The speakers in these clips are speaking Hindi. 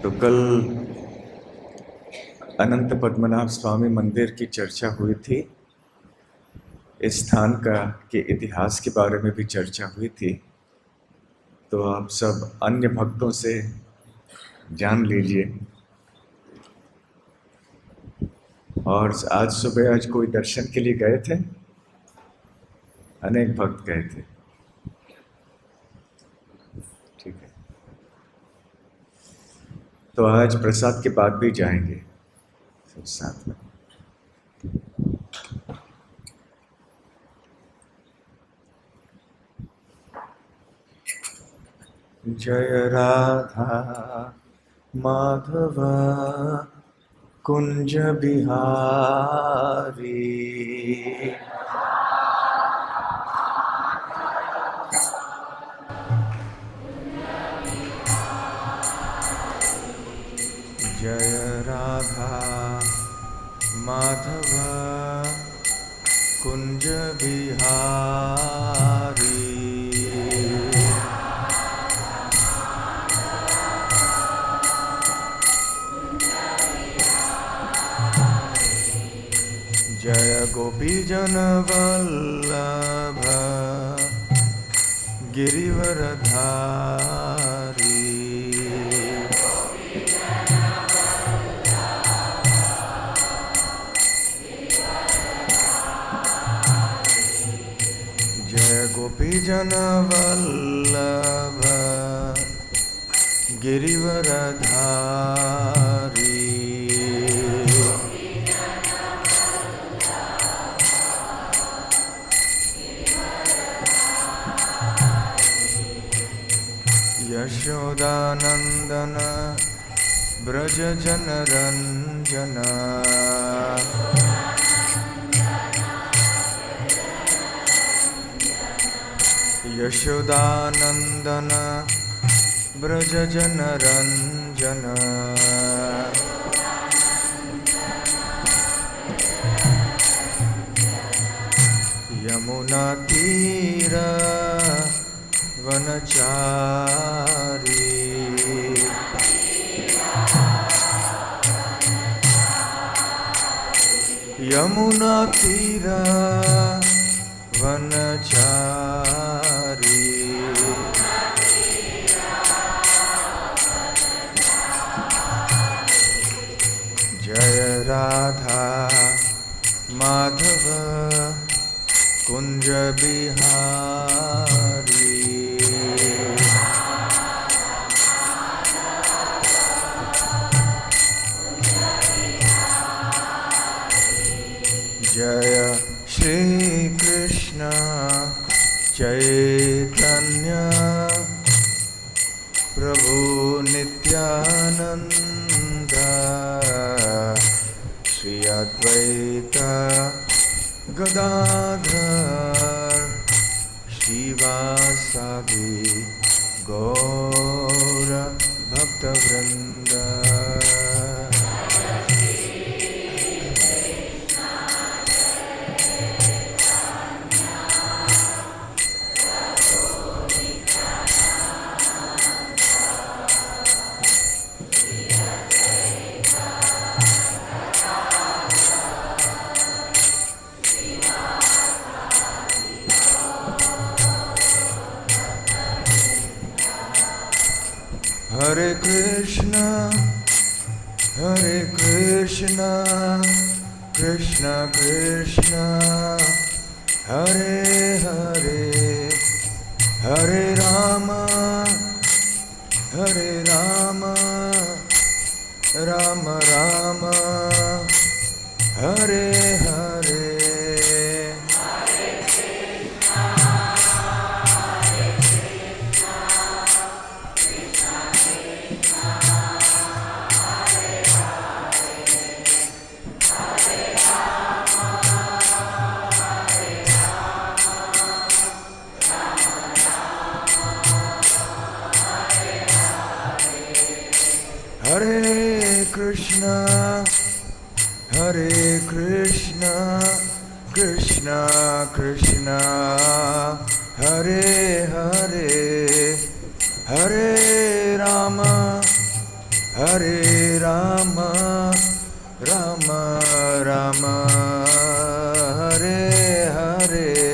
तो कल अनंत पद्मनाभ स्वामी मंदिर की चर्चा हुई थी। इस स्थान के इतिहास के बारे में भी चर्चा हुई थी। तो आप सब अन्य भक्तों से जान लीजिए। और आज सुबह कोई दर्शन के लिए गए थे? अनेक भक्त गए थे। ठीक है, तो आज प्रसाद के बाद भी जाएंगे सब साथ में। जय राधा माधव कुंज बिहारी, जय राधा माधव कुंज बिहारी, जय गोपीजन वल्लभ गिरिवरधारी, जय गोपीजन वल्लभ गिरिवरधारी, यशोदानंदन ब्रज जन रंजन, यशोदानंदन ब्रज जन रंजन, यमुना तीर वनचारी, यमुना तीर वनचारी, जय राधा माधव कुंज बिहारी, जय श्री कृष्ण चैतन्य प्रभु नित्यानंद, श्री अद्वैत गदाधर श्रीवासादि गौर भक्तवृंद, हरे कृष्णा कृष्णा कृष्णा हरे हरे, हरे राम राम राम हरे हरे, हरे कृष्णा कृष्णा कृष्णा हरे हरे, हरे Ram Hare Rama, Rama Rama, Hare Hare.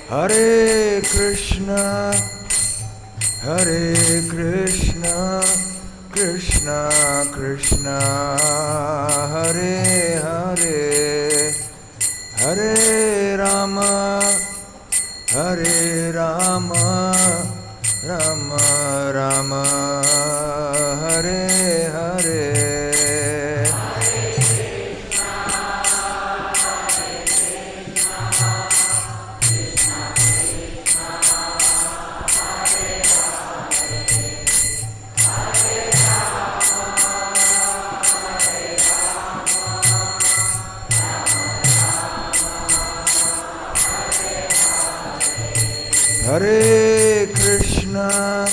Hare Krishna, Hare Krishna, Krishna Krishna, Hare Hare, Hare Rama, Hare Rama, Rama Rama, Hare Hare. Hare Krishna,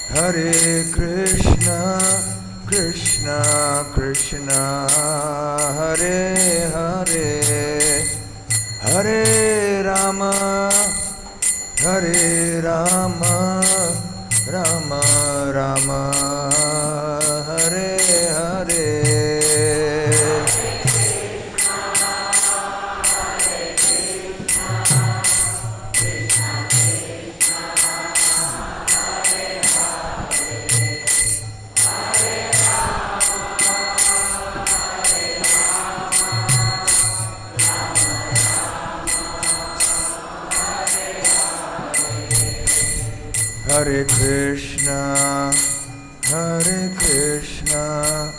Hare Krishna, Krishna Krishna, Hare Hare, Hare Rama, Hare Rama, Rama Rama, Hare Hare. Hare Krishna, Hare Krishna,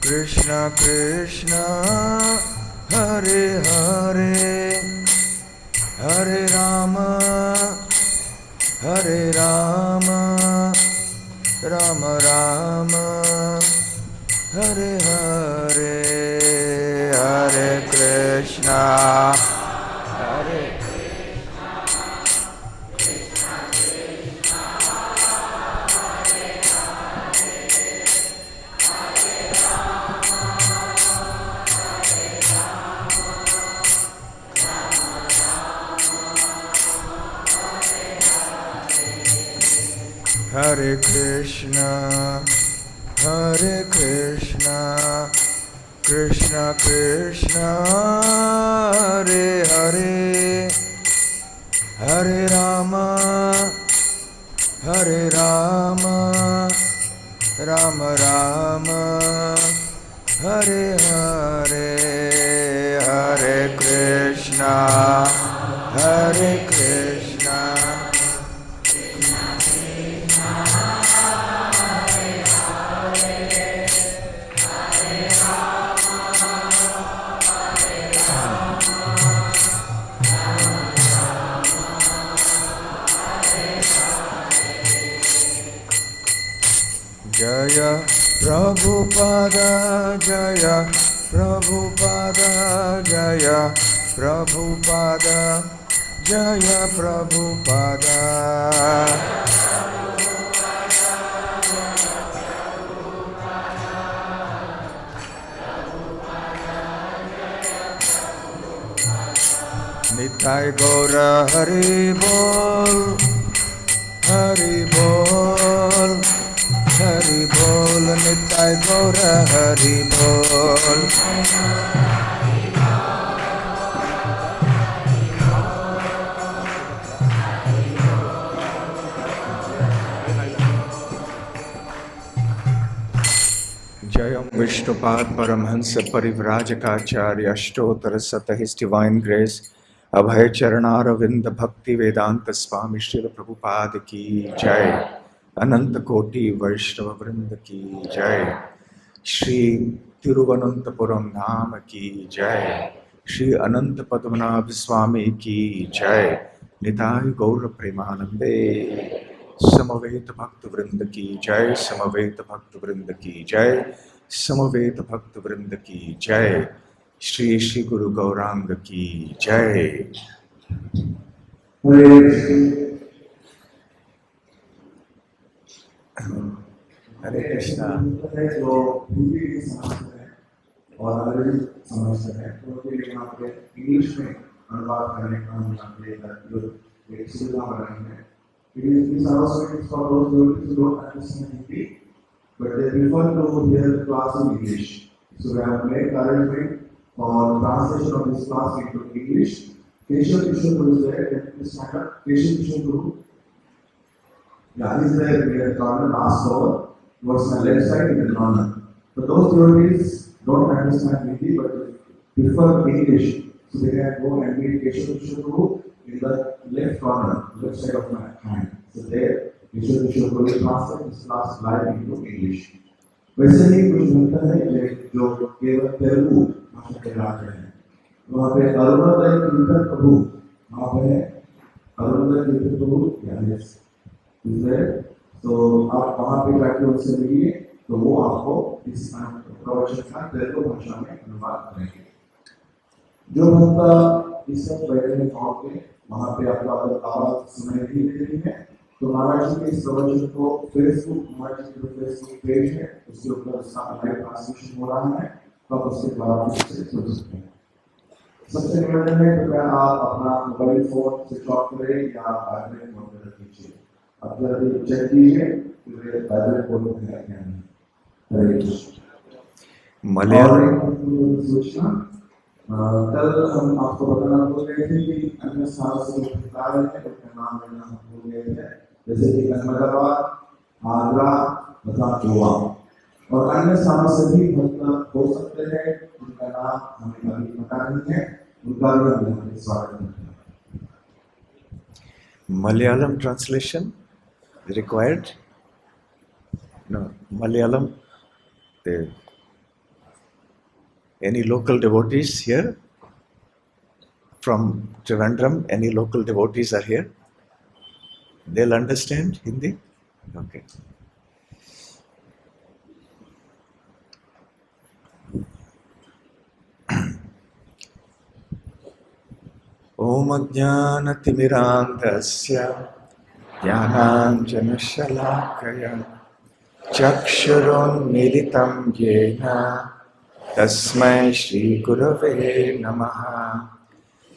Krishna Krishna, Hare Hare, Hare Rama, Hare Rama, Rama Rama, Hare Hare, Hare Krishna, Hare Hare Krishna, Hare Krishna, Krishna Krishna, Hare Hare, Hare Rama, Hare Rama, Rama Rama, Hare Hare, Hare Krishna, Hare Krishna. Jaya Prabhupada, Jaya Prabhupada, Jaya Prabhupada, Jaya Prabhupada. Nitai Gaura Hari Bol, Hari Bol, Hari Bol, Nitai Gaura Hari Bol. Jayam Vishnupad Paramhansa Parivrajakacarya Ashtottara Sata His Divine Grace Abhay Charanaravindha Bhakti Vedanta Swami Srila Prabhupada Ki Jai Ananta Koti Vaishnava Vrinda Ki Jai Shri Tiruvananthapuram Dham Ki Jai Shri Ananta Padmanabh Swami Ki Jai Nitai Gaura Premanande Samaveta Bhakta Vrinda Ki Jai Samaveta Bhakta Vrinda Ki Jai Samaveta Bhakta Vrinda Ki Jai Shri Shri गुरु गौरांग की जय। हरे कृष्णा। जो हिंदी की समस्या है और अंग्रेजी समस्या है तो उसके लिए यहाँ पे इंग्लिश में अनुवाद करने का हम यहाँ पे एक सुविधा बनाई है। These are also meant for those who don't understand Hindi, but they prefer to hear the class in English. So we have made arrangement for translation of this class into English. Keshav Kishore Guru is there. Can you stand up? Keshav Kishore Guru. Yeah, he's there in the corner, last floor, towards my left side in the corner. So those devotees don't understand Hindi, but prefer English. So they can go and meet Keshav Kishore Guru in the left corner, left side of my hand. So there, Keshav Kishore Guru will translate this class live into English. वैसे ही कुछ मिलता है जो केवल तेलुगु भाषा के राज्य है। वहाँ पे अरुणोदय कीर्तन प्रभु, वहाँ पे अरुणोदय कीर्तन प्रभु तो आप वहाँ पे जाके उनसे मिलिए तो वो आपको इस प्रवचन का तेलुगु भाषा में अनुवाद करेंगे। जो भक्त इस वक्त बैठे हैं पे वहाँ पे आपको आवाज सुनाई नहीं दे रही है तो महाराज जी के इस प्रवचन को फेसबुक, महाराज जी के फेसबुक पेज है उसके ऊपर उसका लाइव ट्रांसमिशन हो रहा है तो आप उसके द्वारा उससे सुन सकते हैं। सबसे निवेदन है कृपया आप अपना मोबाइल फोन स्विच ऑफ करें या वाइब्रेट मोड पर रख दीजिए। अब जरा चेक कीजिए कि वाइब्रेट मोड में है क्या नहीं। हरे कृष्ण। मलयालम सूचना कल हम आपको बताना भूल गए थे कि अन्य स्थानों से कार्य है उनका नाम लेना हम भूल गए थे, जैसे कि अहमदाबाद, आगरा तथा गोवा और अन्य स्थानों से भी भक्त हो सकते हैं जिनका नाम हमें अभी पता नहीं है, उनका भी हम यहाँ पे स्वागत करते हैं। Malayalam translation required? No, Malayalam. Any local devotees here? From Trivandrum, any local devotees are here? They'll understand Hindi? Okay. Om Ajnanatimirandasya Jnananjanashalakaya Chakshurunmilitam Yena Tasmai Shri Gurave Namaha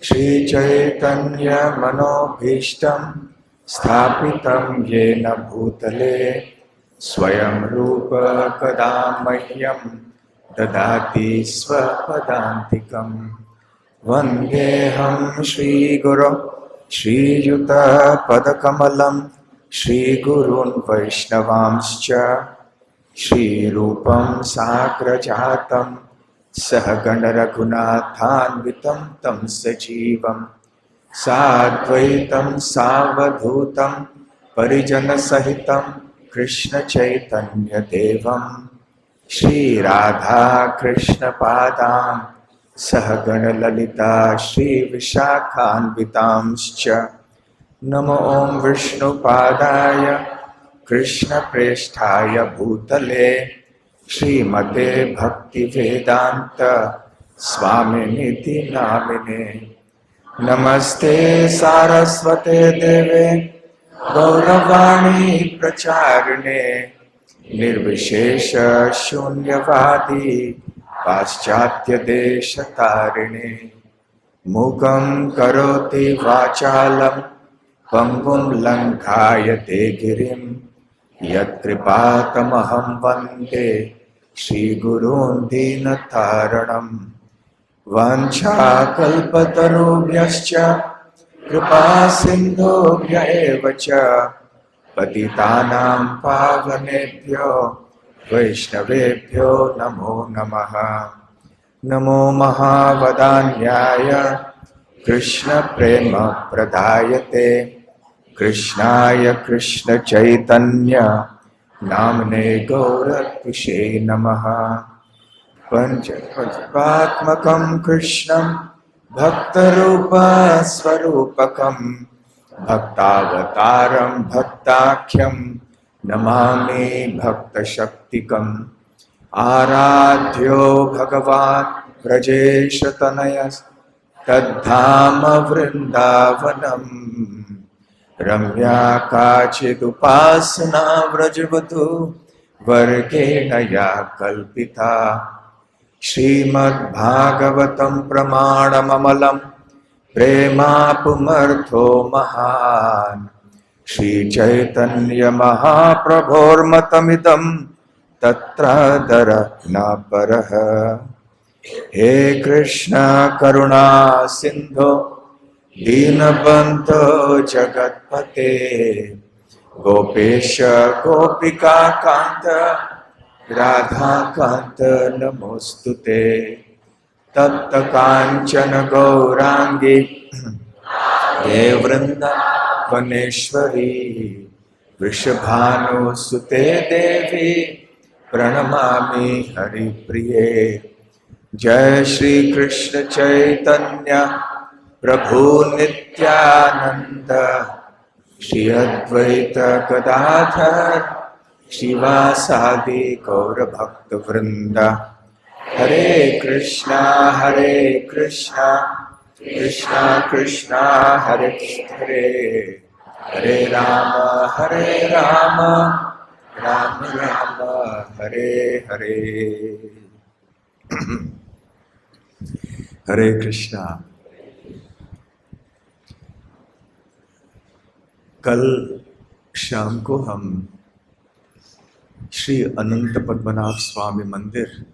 Shri Chaitanya Manobhishtam Sthapitam Yena Bhutale Swayam Rupa Kadamahyam Dadati Swapadantikam Vandeham Shri Guru Shri Yuta Padakamalam Shri Gurun Vaishnavamscha Shri Rupam Sagrajatam Sahagana Raghunathanvitam Tam Sajivam Sadvaitam Savadhutam Parijana Sahitam Krishna Chaitanya Devam Shri Radha Krishna Padam Sahagana Lalita Shri Vishakhanvitamscha Namo Om Vishnu Padaya Krishna Presthaya Bhutale Shri Mate Bhakti Vedanta Swaminiti Namine Namaste Saraswate Deve Gauravani Pracharine Nirvishesha Shunyavadi Paschatya Desha Tarine Mukam Karoti Vachalam Pangum Lankhayate Girim Yat Kripatamaham Vande Shri Gurun Dinataranam Vancha Kalpatarubhyascha Kripa Sindhubhya Evacha Patitanam Pavanebhyo Vaishnavebhyo Namo Namaha Namo Mahavadanyaya Krishna Prema Pradayate Krishnaya Krishna Chaitanya Namne Gauratushe Namaha Panchapatmakam Krishnam Bhaktarupa Swarupakam Bhaktavataram Bhaktakyam Namami Bhakta Shaktikam Aradhyo Bhagavan ब्रजेशतनय तद्धाम वृन्दावनम् रम्या काचिदुपासना व्रजवधू वर्गेण या कल्पिता श्रीमद्भागवतं प्रमाणममलं प्रेमापुमर्थो महान् श्रीचैतन्यमहाप्रभोर्मतमिदं तत्रादर न परः। हे कृष्ण करुणा सिंधो दीनबंधो जगत्पते गोपेश गोपिका कांत राधा कांत नमोस्तुते तप्त कांचन गौरांगी हे वृंदावनेश्वरी वृषभानुसुते देवी प्रणमामि हरिप्रिये। जय श्री कृष्ण चैतन्य प्रभु नित्यानंद श्री अद्वैत गदाधर शिवासादि गौर भक्त वृंद। हरे कृष्णा कृष्णा कृष्णा हरे हरे हरे राम राम राम हरे हरे। हरे कृष्णा। कल शाम को हम श्री अनंत पद्मनाभ स्वामी मंदिर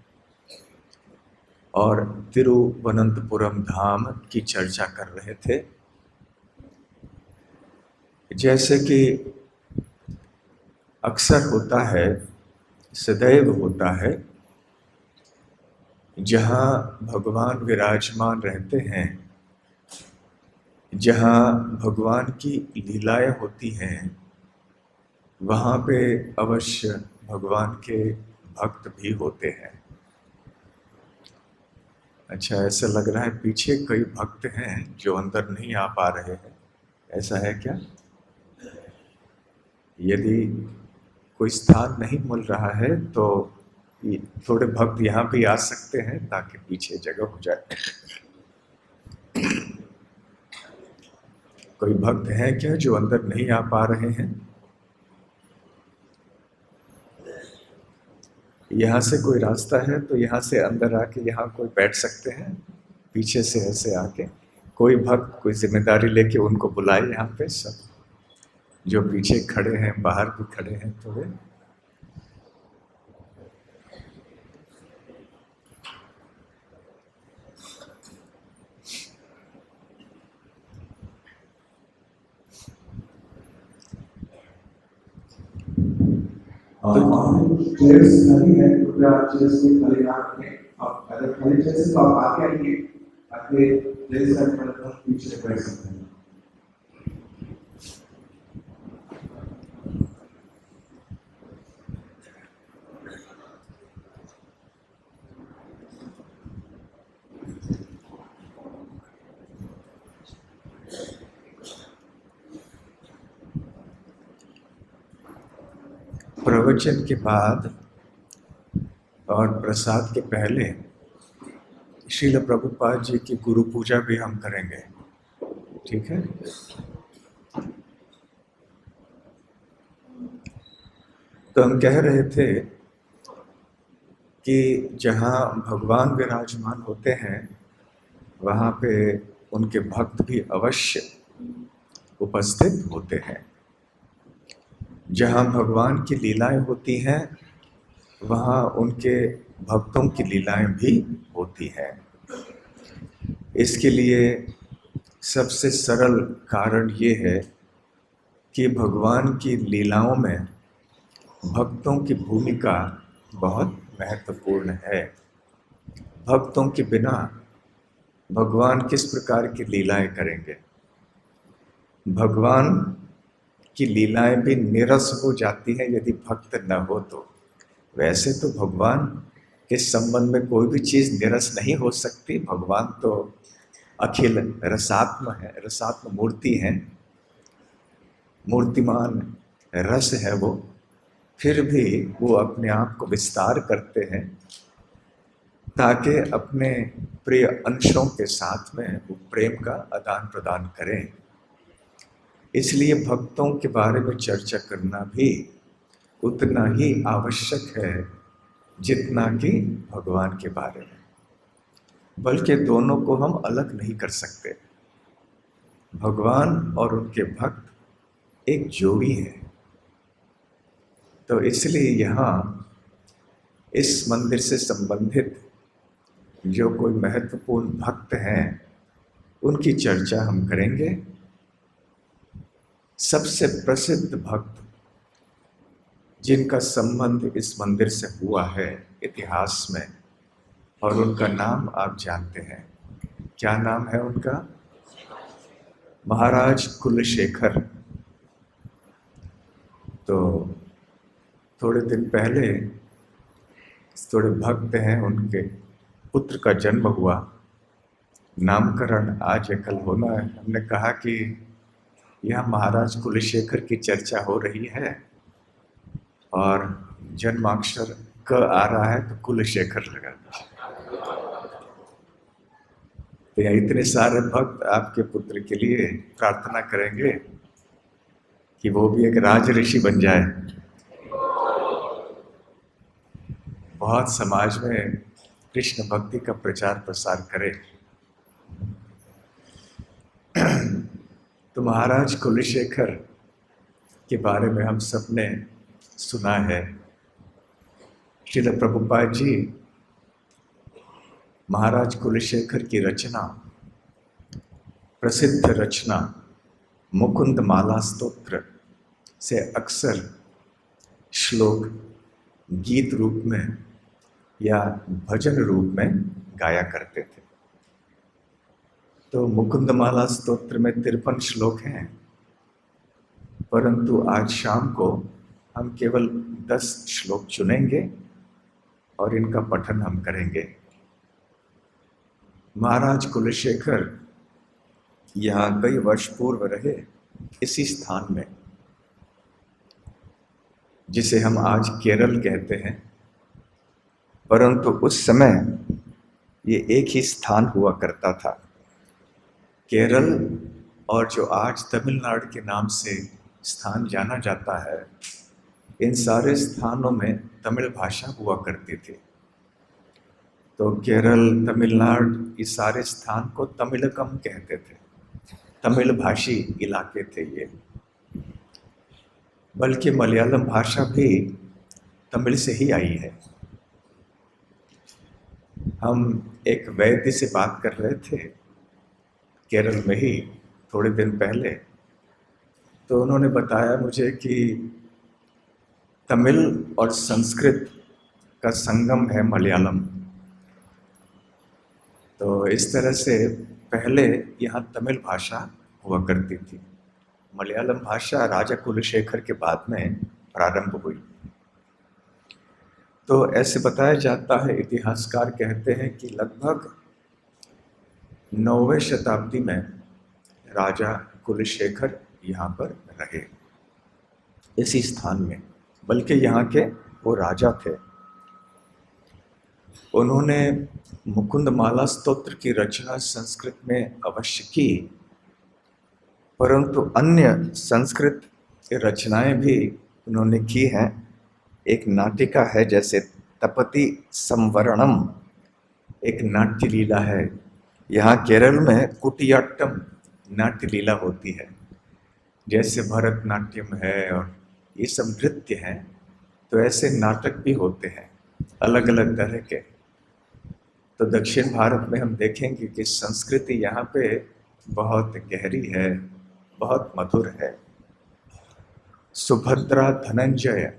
और तिरुवनंतपुरम धाम की चर्चा कर रहे थे। जैसे कि अक्सर होता है, सदैव होता है, जहाँ भगवान विराजमान रहते हैं, जहाँ भगवान की लीलाएं होती हैं, वहाँ पे अवश्य भगवान के भक्त भी होते हैं। अच्छा, ऐसा लग रहा है पीछे कई भक्त हैं जो अंदर नहीं आ पा रहे हैं, ऐसा है क्या? यदि कोई स्थान नहीं मिल रहा है तो थोड़े भक्त यहाँ भी आ सकते हैं ताकि पीछे जगह हो जाए। कोई भक्त हैं क्या जो अंदर नहीं आ पा रहे हैं? यहाँ से कोई रास्ता है तो यहाँ से अंदर आके यहाँ कोई बैठ सकते हैं, पीछे से ऐसे आके कोई भक्त कोई जिम्मेदारी लेके उनको बुलाए। यहाँ पे सब जो पीछे खड़े हैं, बाहर भी खड़े हैं थोड़े। चेयर्स खाली है, कृपया चेयर्स को खाली ना रखें। आप अगर खाली चेयर्स तो आप आगे आइए, आगे चेयर्स का मतलब पीछे बैठ सकते हैं। प्रवचन के बाद और प्रसाद के पहले श्रील प्रभुपाद जी की गुरु पूजा भी हम करेंगे, ठीक है? तो हम कह रहे थे कि जहाँ भगवान विराजमान होते हैं वहाँ पे उनके भक्त भी अवश्य उपस्थित होते हैं। जहाँ भगवान की लीलाएं होती हैं वहाँ उनके भक्तों की लीलाएं भी होती हैं। इसके लिए सबसे सरल कारण ये है कि भगवान की लीलाओं में भक्तों की भूमिका बहुत महत्वपूर्ण है। भक्तों के बिना भगवान किस प्रकार की लीलाएं करेंगे? भगवान की लीलाएं भी निरस हो जाती हैं यदि भक्त न हो तो। वैसे तो भगवान के संबंध में कोई भी चीज़ निरस नहीं हो सकती। भगवान तो अखिल रसात्म है, रसात्म मूर्ति है, मूर्तिमान रस है वो। फिर भी वो अपने आप को विस्तार करते हैं ताकि अपने प्रिय अंशों के साथ में वो प्रेम का आदान प्रदान करें। इसलिए भक्तों के बारे में चर्चा करना भी उतना ही आवश्यक है जितना कि भगवान के बारे में, बल्कि दोनों को हम अलग नहीं कर सकते। भगवान और उनके भक्त एक जोड़ी है। तो इसलिए यहाँ इस मंदिर से संबंधित जो कोई महत्वपूर्ण भक्त हैं उनकी चर्चा हम करेंगे। सबसे प्रसिद्ध भक्त जिनका संबंध इस मंदिर से हुआ है इतिहास में, और उनका नाम आप जानते हैं। क्या नाम है उनका? महाराज कुलशेखर। तो थोड़े दिन पहले थोड़े भक्त हैं, उनके पुत्र का जन्म हुआ, नामकरण आज या कल होना है। हमने कहा कि यह महाराज कुलशेखर की चर्चा हो रही है और जन्माक्षर क आ रहा है तो कुलशेखर लगा। तो यहाँ इतने सारे भक्त आपके पुत्र के लिए प्रार्थना करेंगे कि वो भी एक राज ऋषि बन जाए, बहुत समाज में कृष्ण भक्ति का प्रचार प्रसार करे। तो महाराज कुलशेखर के बारे में हम सब ने सुना है। श्रील प्रभुपाद जी महाराज कुलशेखर की रचना, प्रसिद्ध रचना मुकुंद माला स्तोत्र से अक्सर श्लोक गीत रूप में या भजन रूप में गाया करते थे। तो मुकुंदमाला स्तोत्र में 53 श्लोक हैं, परंतु आज शाम को हम केवल 10 श्लोक चुनेंगे और इनका पठन हम करेंगे। महाराज कुलशेखर यहाँ कई वर्ष पूर्व रहे इसी स्थान में, जिसे हम आज केरल कहते हैं, परंतु उस समय ये एक ही स्थान हुआ करता था। केरल और जो आज तमिलनाडु के नाम से स्थान जाना जाता है, इन सारे स्थानों में तमिल भाषा हुआ करती थी। तो केरल, तमिलनाडु, ये सारे स्थान को तमिलकम कहते थे, तमिल भाषी इलाके थे ये। बल्कि मलयालम भाषा भी तमिल से ही आई है। हम एक वैद्य से बात कर रहे थे केरल में ही थोड़े दिन पहले, तो उन्होंने बताया मुझे कि तमिल और संस्कृत का संगम है मलयालम। तो इस तरह से पहले यहाँ तमिल भाषा हुआ करती थी। मलयालम भाषा राजा कुलशेखर के बाद में प्रारंभ हुई। तो ऐसे बताया जाता है, इतिहासकार कहते हैं कि लगभग 9वीं शताब्दी में राजा कुलशेखर यहाँ पर रहे, इसी स्थान में। बल्कि यहाँ के वो राजा थे। उन्होंने मुकुंदमाला स्तोत्र की रचना संस्कृत में अवश्य की, परंतु अन्य संस्कृत रचनाएं भी उन्होंने की हैं। एक नाटिका है, जैसे तपति संवरणम, एक नाट्य लीला है। यहाँ केरल में कुटियाट्टम नाट्य लीला होती है, जैसे भरतनाट्यम है और ये सब नृत्य हैं। तो ऐसे नाटक भी होते हैं अलग अलग तरह के। तो दक्षिण भारत में हम देखेंगे कि संस्कृति यहाँ पे बहुत गहरी है, बहुत मधुर है। सुभद्रा धनंजय,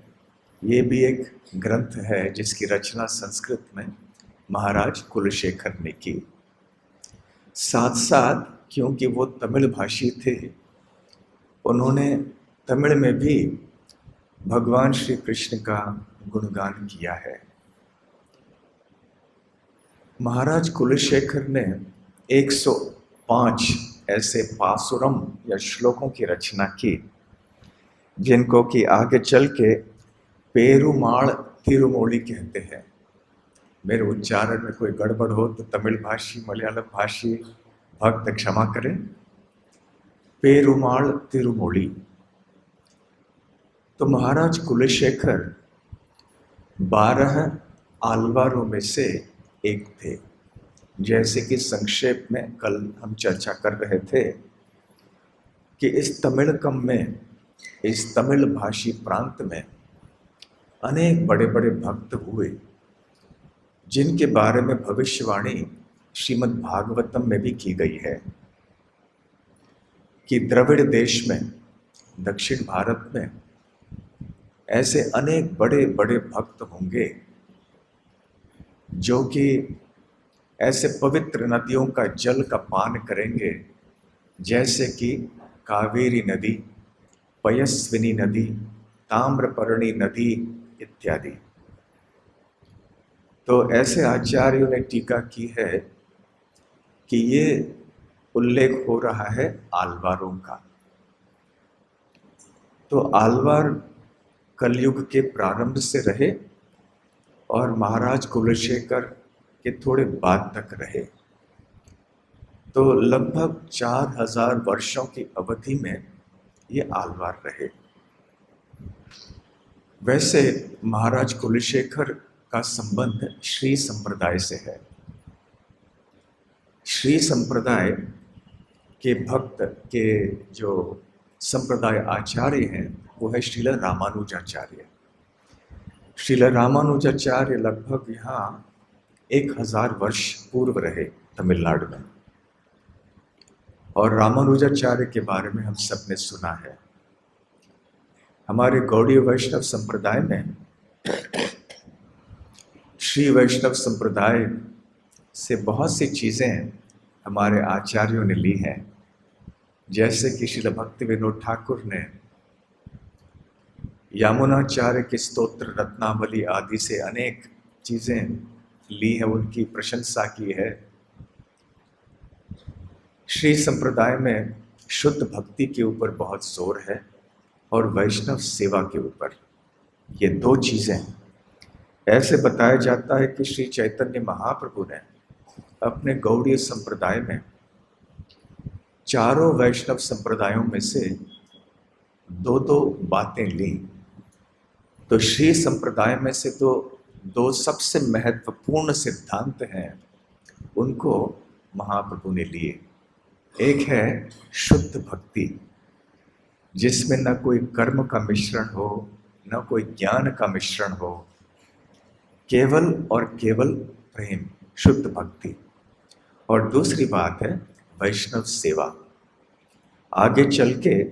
ये भी एक ग्रंथ है जिसकी रचना संस्कृत में महाराज कुलशेखर ने की। साथ साथ क्योंकि वो तमिल भाषी थे, उन्होंने तमिल में भी भगवान श्री कृष्ण का गुणगान किया है। महाराज कुलशेखर ने 105 ऐसे पासुरम या श्लोकों की रचना की, जिनको कि आगे चल के पेरुमाल तिरुमोली कहते हैं। मेरे उच्चारण में कोई गड़बड़ हो तो तमिल भाषी मलयालम भाषी भक्त क्षमा करें। पेरुमाल तिरुमोली। तो महाराज कुलशेखर 12 आलवारों में से एक थे। जैसे कि संक्षेप में कल हम चर्चा कर रहे थे कि इस तमिलकम में, इस तमिल भाषी प्रांत में अनेक बड़े बड़े भक्त हुए, जिनके बारे में भविष्यवाणी श्रीमद् भागवतम में भी की गई है कि द्रविड़ देश में, दक्षिण भारत में ऐसे अनेक बड़े बड़े भक्त होंगे जो कि ऐसे पवित्र नदियों का जल का पान करेंगे जैसे कि कावेरी नदी, पयस्विनी नदी, ताम्रपर्णी नदी इत्यादि। तो ऐसे आचार्यों ने टीका की है कि ये उल्लेख हो रहा है आलवारों का। तो आलवार कलयुग के प्रारंभ से रहे और महाराज कुलशेखर के थोड़े बाद तक रहे। तो लगभग 4000 वर्षों की अवधि में ये आलवार रहे। वैसे महाराज कुलशेखर का संबंध श्री संप्रदाय से है। श्री संप्रदाय के भक्त के जो संप्रदाय आचार्य हैं वो है श्रील रामानुजाचार्य। श्रील रामानुजाचार्य लगभग यहाँ 1000 वर्ष पूर्व रहे तमिलनाडु में। और रामानुजाचार्य के बारे में हम सब ने सुना है। हमारे गौड़ीय वैष्णव संप्रदाय में, श्री वैष्णव संप्रदाय से बहुत सी चीज़ें हमारे आचार्यों ने ली हैं। जैसे कि श्रील भक्ति विनोद ठाकुर ने यामुनाचार्य के स्तोत्र रत्नावली आदि से अनेक चीज़ें ली है, उनकी प्रशंसा की है। श्री संप्रदाय में शुद्ध भक्ति के ऊपर बहुत जोर है और वैष्णव सेवा के ऊपर। ये दो चीज़ें ऐसे बताया जाता है कि श्री चैतन्य महाप्रभु ने अपने गौड़ीय संप्रदाय में चारों वैष्णव संप्रदायों में से दो दो बातें ली। तो श्री संप्रदाय में से तो दो सबसे महत्वपूर्ण सिद्धांत हैं, उनको महाप्रभु ने लिए। एक है शुद्ध भक्ति, जिसमें न कोई कर्म का मिश्रण हो, न कोई ज्ञान का मिश्रण हो, केवल और केवल प्रेम, शुद्ध भक्ति। और दूसरी बात है वैष्णव सेवा। आगे चल के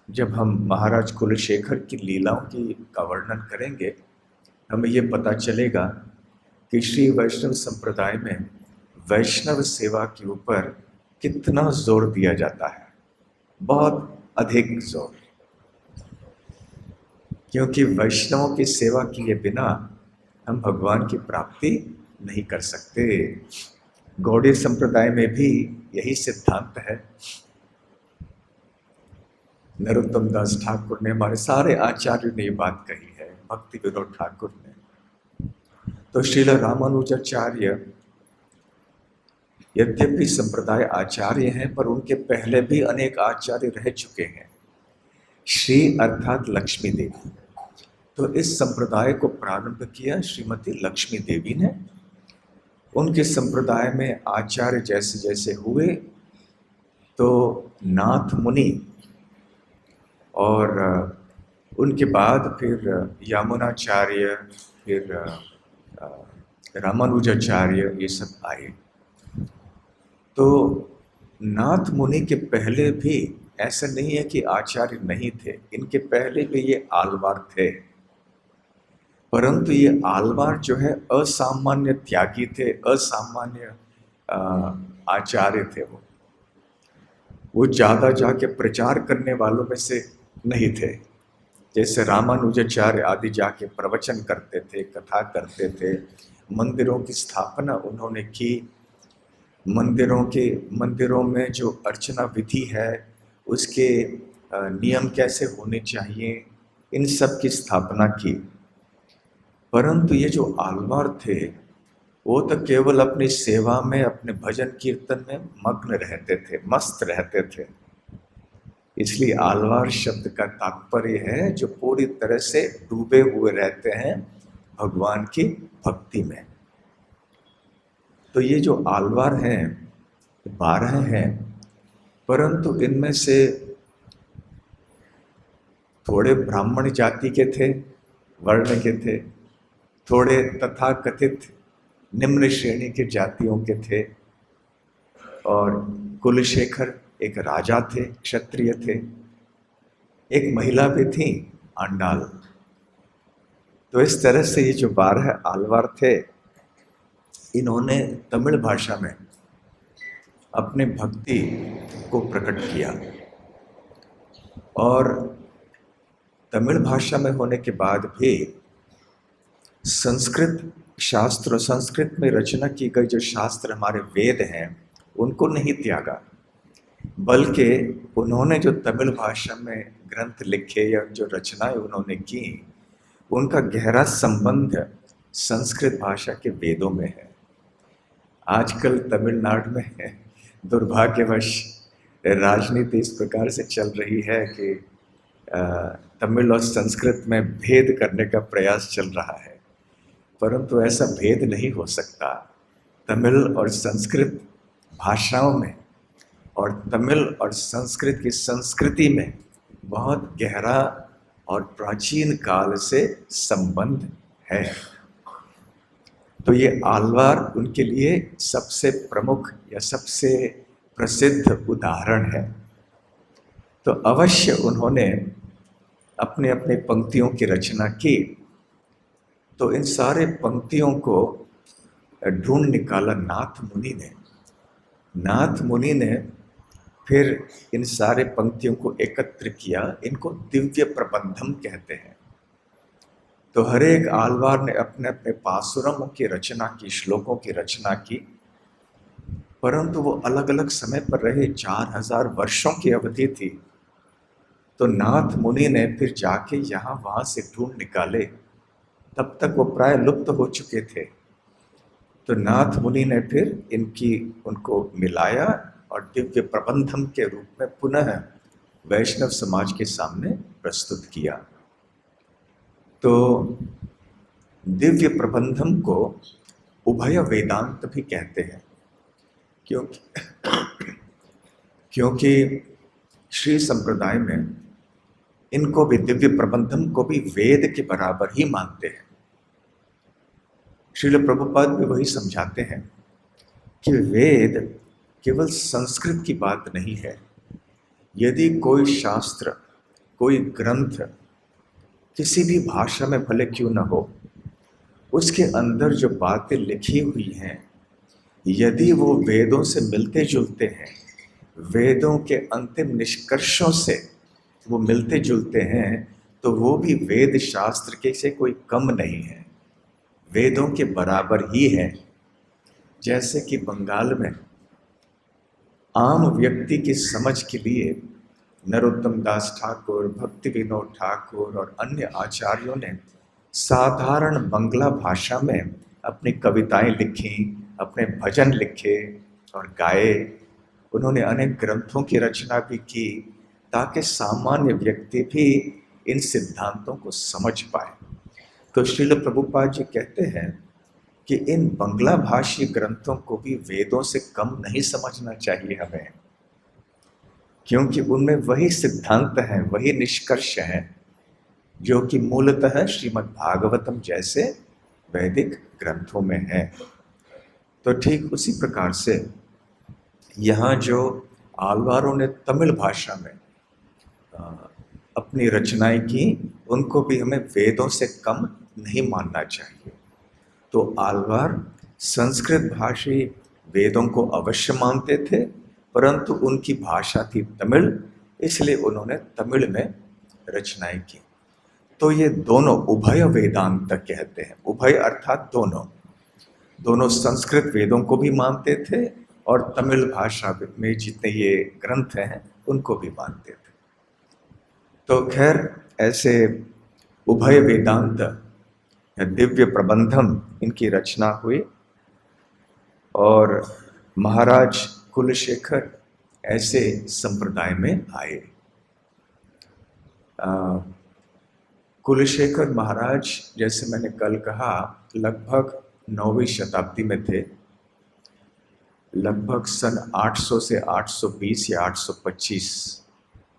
जब हम महाराज कुलशेखर की लीलाओं का वर्णन करेंगे, हमें ये पता चलेगा कि श्री वैष्णव संप्रदाय में वैष्णव सेवा के ऊपर कितना जोर दिया जाता है, बहुत अधिक जोर। क्योंकि वैष्णवों की सेवा किए बिना हम भगवान की प्राप्ति नहीं कर सकते। गौड़ीय संप्रदाय में भी यही सिद्धांत है। नरोत्तम दास ठाकुर ने, हमारे सारे आचार्यों ने ये बात कही है, भक्ति विनोद ठाकुर ने। तो श्रील रामानुजाचार्य यद्यपि संप्रदाय आचार्य हैं, पर उनके पहले भी अनेक आचार्य रह चुके हैं। श्री अर्थात लक्ष्मी देवी। तो इस संप्रदाय को प्रारंभ किया श्रीमती लक्ष्मी देवी ने। उनके संप्रदाय में आचार्य जैसे जैसे हुए तो नाथ मुनि, और उनके बाद फिर यामुनाचार्य, फिर रामानुजाचार्य, ये सब आए। तो नाथ मुनि के पहले भी ऐसा नहीं है कि आचार्य नहीं थे, इनके पहले भी ये आलवार थे। परंतु ये आलवार जो है असामान्य त्यागी थे, असामान्य आचार्य थे। वो ज़्यादा जाके प्रचार करने वालों में से नहीं थे। जैसे रामानुजाचार्य आदि जाके प्रवचन करते थे, कथा करते थे, मंदिरों की स्थापना उन्होंने की, मंदिरों में जो अर्चना विधि है उसके नियम कैसे होने चाहिए, इन सब की स्थापना की। परंतु ये जो आलवार थे वो तो केवल अपनी सेवा में, अपने भजन कीर्तन में मग्न रहते थे, मस्त रहते थे। इसलिए आलवार शब्द का तात्पर्य है जो पूरी तरह से डूबे हुए रहते हैं भगवान की भक्ति में। तो ये जो आलवार हैं 12 हैं, परंतु इनमें से थोड़े ब्राह्मण जाति के थे, वर्ण के थे, थोड़े तथाकथित निम्न श्रेणी के जातियों के थे, और कुलशेखर एक राजा थे, क्षत्रिय थे, एक महिला भी थी, आंडाल। तो इस तरह से ये जो 12 आलवार थे, इन्होंने तमिल भाषा में अपने भक्ति को प्रकट किया। और तमिल भाषा में होने के बाद भी संस्कृत शास्त्र, संस्कृत में रचना की गई जो शास्त्र हमारे वेद हैं, उनको नहीं त्यागा, बल्कि उन्होंने जो तमिल भाषा में ग्रंथ लिखे या जो रचनाएं उन्होंने की, उनका गहरा संबंध संस्कृत भाषा के वेदों में है। आजकल तमिलनाडु में दुर्भाग्यवश राजनीति इस प्रकार से चल रही है कि तमिल और संस्कृत में भेद करने का प्रयास चल रहा है, परंतु ऐसा भेद नहीं हो सकता। तमिल और संस्कृत भाषाओं में और तमिल और संस्कृत की संस्कृति में बहुत गहरा और प्राचीन काल से संबंध है। तो ये आलवार उनके लिए सबसे प्रमुख या सबसे प्रसिद्ध उदाहरण है। तो अवश्य उन्होंने अपने अपने पंक्तियों की रचना की। तो इन सारे पंक्तियों को ढूंढ निकाला नाथ मुनि ने। नाथ मुनि ने फिर इन सारे पंक्तियों को एकत्र किया। इनको दिव्य प्रबंधम कहते हैं। तो हर एक आलवार ने अपने अपने पासुरमों की रचना की, श्लोकों की रचना की, परंतु वो अलग अलग समय पर रहे। 4000 वर्षों की अवधि थी। तो नाथ मुनि ने फिर जाके यहाँ वहाँ से ढूंढ निकाले, तब तक वो प्राय लुप्त हो चुके थे। तो नाथ मुनि ने फिर उनको मिलाया और दिव्य प्रबंधम के रूप में पुनः वैष्णव समाज के सामने प्रस्तुत किया। तो दिव्य प्रबंधम को उभय वेदांत भी कहते हैं, क्योंकि श्री संप्रदाय में इनको भी, दिव्य प्रबंधम को भी वेद के बराबर ही मानते हैं। श्रील प्रभुपाद भी वही समझाते हैं कि वेद केवल संस्कृत की बात नहीं है। यदि कोई शास्त्र, कोई ग्रंथ किसी भी भाषा में भले क्यों न हो, उसके अंदर जो बातें लिखी हुई हैं, यदि वो वेदों से मिलते जुलते हैं, वेदों के अंतिम निष्कर्षों से वो मिलते जुलते हैं, तो वो भी वेद शास्त्र के से कोई कम नहीं है, वेदों के बराबर ही है। जैसे कि बंगाल में आम व्यक्ति की समझ के लिए नरोत्तम दास ठाकुर, भक्ति विनोद ठाकुर और अन्य आचार्यों ने साधारण बंगला भाषा में अपनी कविताएं लिखी, अपने भजन लिखे और गाए। उन्होंने अनेक ग्रंथों की रचना भी की ताकि सामान्य व्यक्ति भी इन सिद्धांतों को समझ पाए। तो श्रील प्रभुपाद जी कहते हैं कि इन बंगला भाषी ग्रंथों को भी वेदों से कम नहीं समझना चाहिए हमें, क्योंकि उनमें वही सिद्धांत हैं, वही निष्कर्ष हैं जो कि मूलतः श्रीमद् भागवतम जैसे वैदिक ग्रंथों में है। तो ठीक उसी प्रकार से यहाँ जो आलवारों ने तमिल भाषा में अपनी रचनाएं की, उनको भी हमें वेदों से कम नहीं मानना चाहिए। तो आलवार संस्कृत भाषी वेदों को अवश्य मानते थे, परंतु उनकी भाषा थी तमिल, इसलिए उन्होंने तमिल में रचनाएं की। तो ये दोनों उभय वेदांत कहते हैं। उभय अर्थात दोनों संस्कृत वेदों को भी मानते थे और तमिल भाषा में जितने ये ग्रंथ हैं उनको भी मानते थे। तो खैर ऐसे उभय वेदांत या दिव्य प्रबंधम इनकी रचना हुई और महाराज कुलशेखर ऐसे संप्रदाय में आए। कुलशेखर महाराज, जैसे मैंने कल कहा, लगभग 9वीं शताब्दी में थे। लगभग सन 800 से 820 या 825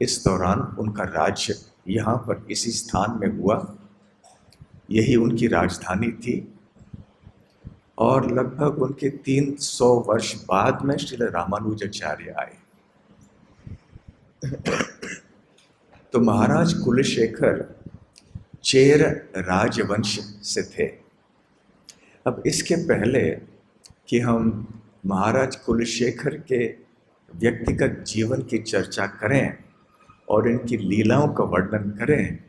इस दौरान उनका राज्य यहाँ पर इसी स्थान में हुआ। यही उनकी राजधानी थी। और लगभग उनके 300 वर्ष बाद में श्री रामानुजाचार्य आए। तो महाराज कुलशेखर चेर राजवंश से थे। अब इसके पहले कि हम महाराज कुलशेखर के व्यक्तिगत जीवन की चर्चा करें और इनकी लीलाओं का वर्णन करें,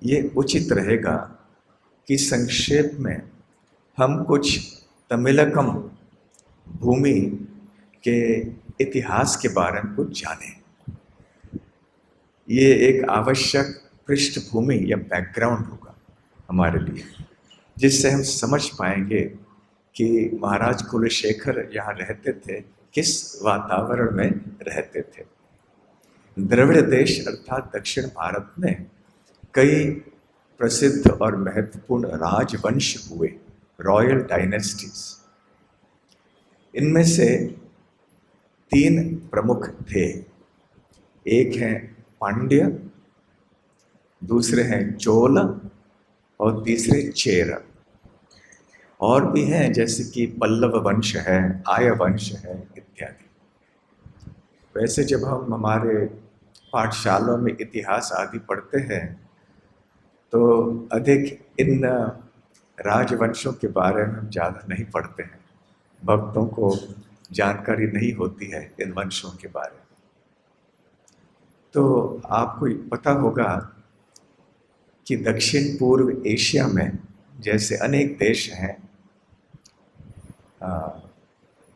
ये उचित रहेगा कि संक्षेप में हम कुछ तमिलकम भूमि के इतिहास के बारे में कुछ जानें। ये एक आवश्यक पृष्ठभूमि या बैकग्राउंड होगा हमारे लिए, जिससे हम समझ पाएंगे कि महाराज कुलशेखर यहाँ रहते थे, किस वातावरण में रहते थे। द्रविड़ देश अर्थात दक्षिण भारत में कई प्रसिद्ध और महत्वपूर्ण राजवंश हुए, रॉयल डायनेस्टीज। इनमें से 3 प्रमुख थे। एक हैं पांड्य, दूसरे हैं चोल और तीसरे चेर। और भी हैं जैसे कि पल्लव वंश है, आर्य वंश है इत्यादि। वैसे जब हम हमारे पाठशालों में इतिहास आदि पढ़ते हैं तो अधिक इन राजवंशों के बारे में हम ज़्यादा नहीं पढ़ते हैं। भक्तों को जानकारी नहीं होती है इन वंशों के बारे में। तो आपको पता होगा कि दक्षिण पूर्व एशिया में जैसे अनेक देश हैं,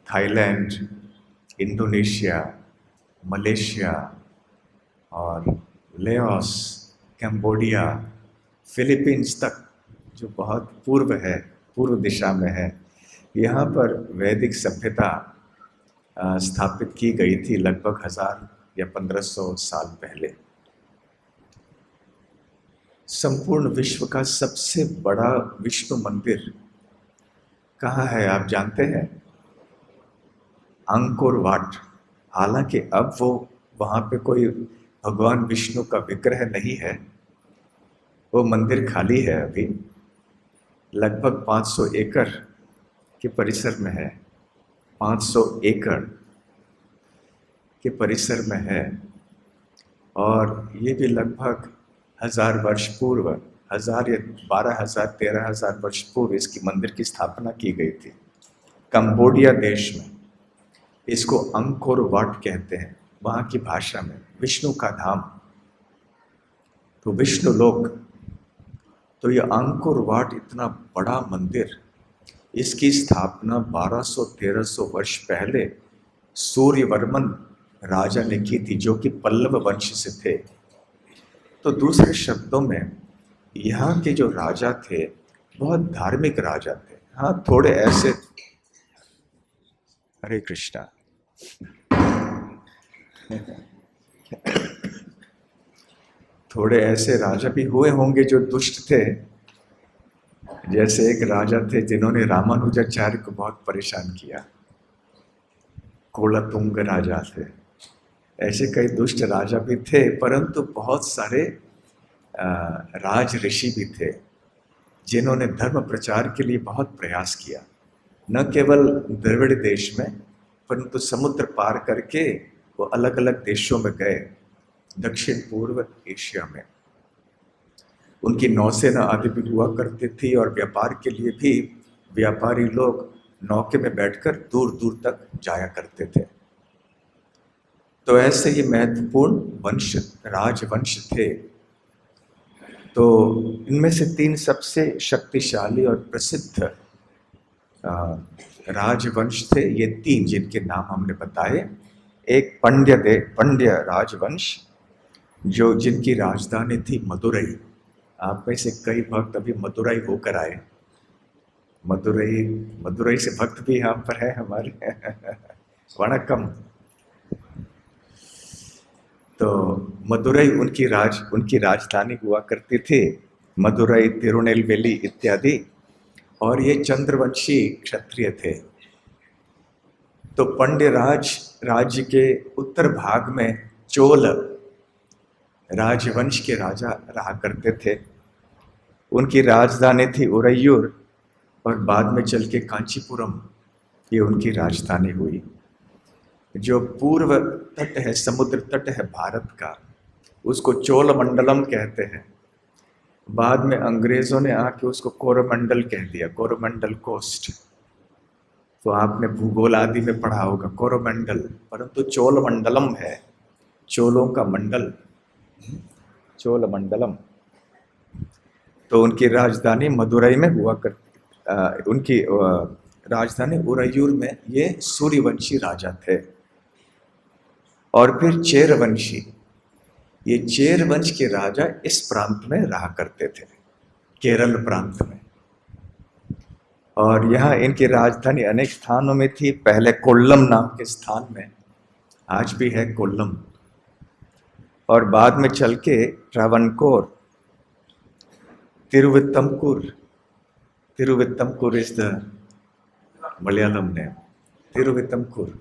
थाईलैंड, इंडोनेशिया, मलेशिया और लाओस, कंबोडिया, फिलीपींस तक, जो बहुत पूर्व है, पूर्व दिशा में है, यहाँ पर वैदिक सभ्यता स्थापित की गई थी लगभग 1000 या 1500 साल पहले। संपूर्ण विश्व का सबसे बड़ा विष्णु मंदिर कहाँ है आप जानते हैं? Angkor Wat. हालांकि अब वो वहाँ पे कोई भगवान विष्णु का विग्रह नहीं है, वो मंदिर खाली है अभी। लगभग 500 एकड़ के परिसर में है, 500 एकड़ के परिसर में है। और ये भी लगभग 1000 वर्ष पूर्व, 1000 या 12,000 13,000 वर्ष पूर्व इसकी मंदिर की स्थापना की गई थी कंबोडिया देश में। इसको अंकोर वाट कहते हैं वहाँ की भाषा में, विष्णु का धाम, तो विष्णु लोक। तो ये अंकोर वाट इतना बड़ा मंदिर, इसकी स्थापना 1200-1300 वर्ष पहले सूर्यवर्मन राजा ने की थी, जो कि पल्लव वंश से थे। तो दूसरे शब्दों में यहाँ के जो राजा थे बहुत धार्मिक राजा थे। हाँ, थोड़े ऐसे, हरे कृष्णा, थोड़े ऐसे राजा भी हुए होंगे जो दुष्ट थे। जैसे एक राजा थे जिन्होंने रामानुजाचार्य को बहुत परेशान किया, कोलातुंग राजा थे। ऐसे कई दुष्ट राजा भी थे, परंतु बहुत सारे राज ऋषि भी थे जिन्होंने धर्म प्रचार के लिए बहुत प्रयास किया, न केवल द्रविड़ देश में, परंतु समुद्र पार करके वो अलग अलग देशों में गए, दक्षिण पूर्व एशिया में। उनकी नौसेना आदि भी हुआ करती थी और व्यापार के लिए भी व्यापारी लोग नौके में बैठकर दूर दूर तक जाया करते थे। तो ऐसे ये महत्वपूर्ण वंश, राजवंश थे। तो इनमें से 3 सबसे शक्तिशाली और प्रसिद्ध राजवंश थे ये 3, जिनके नाम हमने बताए। एक पंड्य राजवंश, जिनकी राजधानी थी मदुरई। आप में से कई भक्त अभी मदुरई होकर आए। मदुरई, मदुरई से भक्त भी यहाँ पर है हमारे। वणक्कम। तो मदुरई उनकी राजधानी हुआ करती थी, मदुरई, तिरुनेलवेली इत्यादि। और ये चंद्रवंशी क्षत्रिय थे। तो पांड्य राज्य के उत्तर भाग में चोल राजवंश के राजा रहा करते थे। उनकी राजधानी थी उरैयूर, और बाद में चल के कांचीपुरम ये उनकी राजधानी हुई। जो पूर्व तट है, समुद्र तट है भारत का, उसको चोल मंडलम कहते हैं। बाद में अंग्रेजों ने आके उसको कोरोमंडल कह दिया, कोरोमंडल कोस्ट। तो आपने भूगोल आदि में पढ़ा होगा कोरोमंडल, परंतु चोल मंडलम है, चोलों का मंडल, चोल मंडलम। तो उनकी राजधानी मदुरई में हुआ करती, उनकी राजधानी उरैयूर में ये सूर्यवंशी राजा थे। और फिर चेरवंशी, ये चेर वंश के राजा इस प्रांत में रहा करते थे, केरल प्रांत में। और यहाँ इनकी राजधानी अनेक स्थानों में थी। पहले कोल्लम नाम के स्थान में, आज भी है कोल्लम। और बाद में चल के Travancore, Thiruvithamkoor, Thiruvithamkoor is the Malayalam name, Thiruvithamkoor,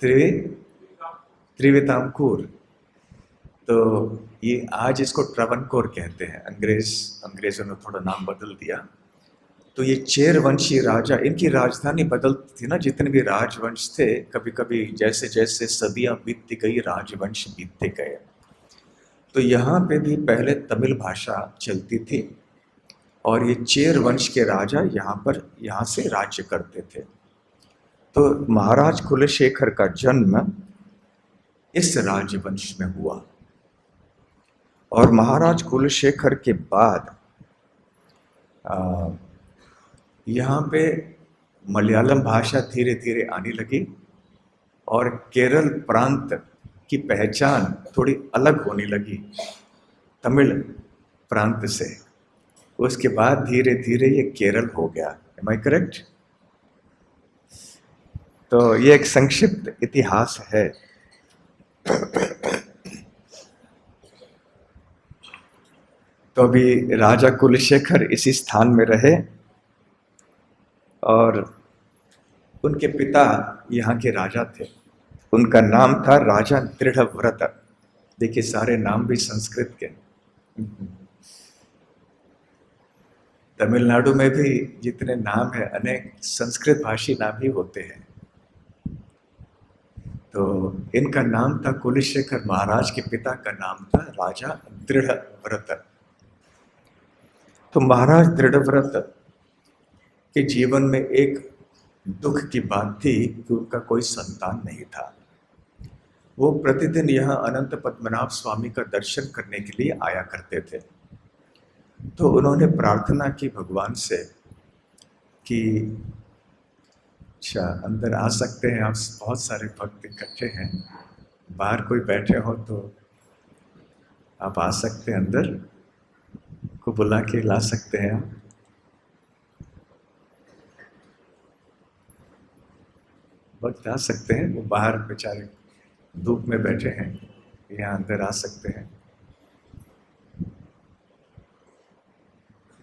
Trivithamkoor. तो ये आज इसको ट्रावनकोर कहते हैं, अंग्रेजों ने थोड़ा नाम बदल दिया। तो ये चेरवंशी राजा, इनकी राजधानी बदलती थी ना, जितने भी राजवंश थे, कभी कभी जैसे जैसे सदियां बीतती गई राजवंश बीतते गए। तो यहाँ पे भी पहले तमिल भाषा चलती थी, और ये चेर वंश के राजा यहाँ से राज्य करते थे। तो महाराज कुलशेखर का जन्म इस राजवंश में हुआ। और महाराज कुलशेखर के बाद यहाँ पे मलयालम भाषा धीरे धीरे आने लगी, और केरल प्रांत की पहचान थोड़ी अलग होने लगी तमिल प्रांत से। उसके बाद धीरे धीरे ये केरल हो गया। Am I correct? तो ये एक संक्षिप्त इतिहास है। तो अभी राजा कुलशेखर इसी स्थान में रहे, और उनके पिता यहाँ के राजा थे। उनका नाम था राजा दृढ़व्रत। देखिए सारे नाम भी संस्कृत के। तमिलनाडु में भी जितने नाम है अनेक संस्कृत भाषी नाम ही होते हैं। तो इनका नाम था कुलशेखर, महाराज के पिता का नाम था राजा दृढ़व्रत। तो महाराज दृढ़व्रत के जीवन में एक दुख की बात थी कि उनका कोई संतान नहीं था। वो प्रतिदिन यहाँ अनंत पद्मनाभ स्वामी का दर्शन करने के लिए आया करते थे। तो उन्होंने प्रार्थना की भगवान से कि अच्छा अंदर आ सकते हैं आप, बहुत सारे भक्त इकट्ठे हैं, बाहर कोई बैठे हो तो आप आ सकते हैं, अंदर को बुला के ला सकते हैं आप। भक्त आ सकते हैं, वो बाहर बेचारे धूप में बैठे हैं, यहाँ अंदर आ सकते हैं,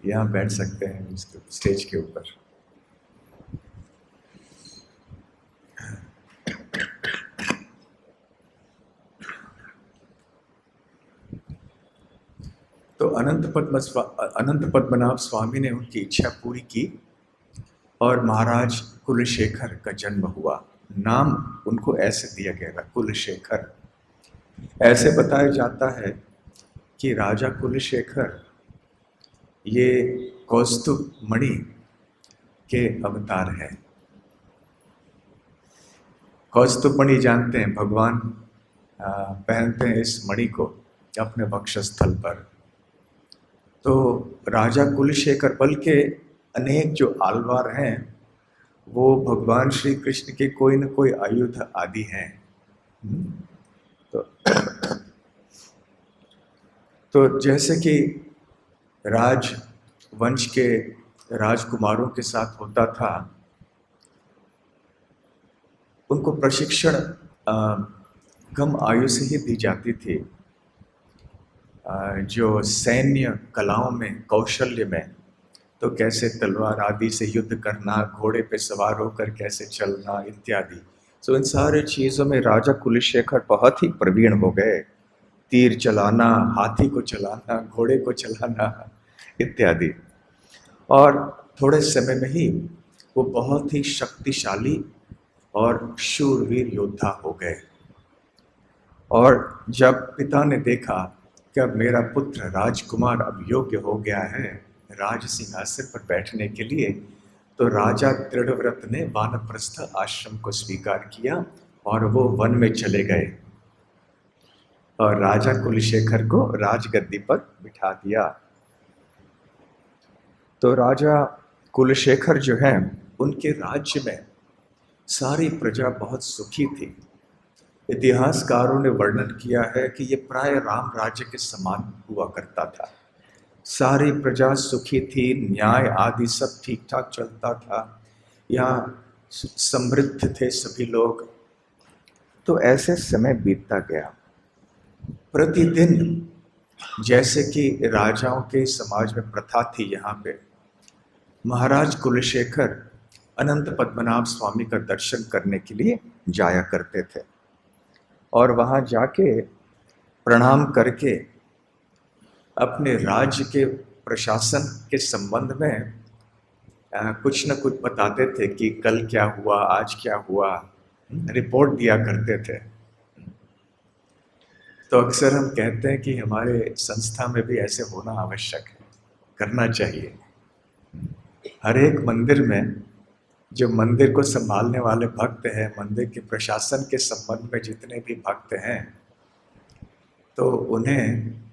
यहाँ बैठ सकते हैं स्टेज के ऊपर। तो अनंत पद्मनाभ स्वामी ने उनकी इच्छा पूरी की, और महाराज कुलशेखर का जन्म हुआ। नाम उनको ऐसे दिया गया, कुलशेखर। ऐसे बताया जाता है कि राजा कुलशेखर ये कौस्तुभ मणि के अवतार हैं। कौस्तुभ मणि जानते हैं, भगवान पहनते हैं इस मणि को अपने वक्षस्थल पर। तो राजा कुलशेखर, बल्कि अनेक जो आलवार हैं वो भगवान श्री कृष्ण के कोई न कोई आयुध आदि हैं। तो जैसे कि राजवंश के राजकुमारों के साथ होता था, उनको प्रशिक्षण कम आयु से ही दी जाती थी। जो सैन्य कलाओं में, कौशल्य में, तो कैसे तलवार आदि से युद्ध करना, घोड़े पे सवार होकर कैसे चलना इत्यादि। सो इन सारी चीज़ों में राजा कुलशेखर बहुत ही प्रवीण हो गए। तीर चलाना, हाथी को चलाना, घोड़े को चलाना इत्यादि। और थोड़े समय में ही वो बहुत ही शक्तिशाली और शूरवीर योद्धा हो गए। और जब पिता ने देखा कि अब मेरा पुत्र राजकुमार अब योग्य हो गया है राज सिंहासन पर बैठने के लिए, तो राजा दृढ़व्रत ने वानप्रस्थ आश्रम को स्वीकार किया और वो वन में चले गए और राजा कुलशेखर को राजगद्दी पर बिठा दिया। तो राजा कुलशेखर जो है, उनके राज्य में सारी प्रजा बहुत सुखी थी। इतिहासकारों ने वर्णन किया है कि ये प्राय राम राज्य के समान हुआ करता था। सारी प्रजा सुखी थी, न्याय आदि सब ठीक ठाक चलता था, यहाँ समृद्ध थे सभी लोग। तो ऐसे समय बीतता गया। प्रतिदिन जैसे कि राजाओं के समाज में प्रथा थी, यहाँ पे महाराज कुलशेखर अनंत पद्मनाभ स्वामी का दर्शन करने के लिए जाया करते थे और वहाँ जाके प्रणाम करके अपने राज्य के प्रशासन के संबंध में कुछ न कुछ बताते थे कि कल क्या हुआ, आज क्या हुआ, रिपोर्ट दिया करते थे। तो अक्सर हम कहते हैं कि हमारे संस्था में भी ऐसे होना आवश्यक है, करना चाहिए। हर एक मंदिर में जो मंदिर को संभालने वाले भक्त हैं, मंदिर के प्रशासन के संबंध में जितने भी भक्त हैं, तो उन्हें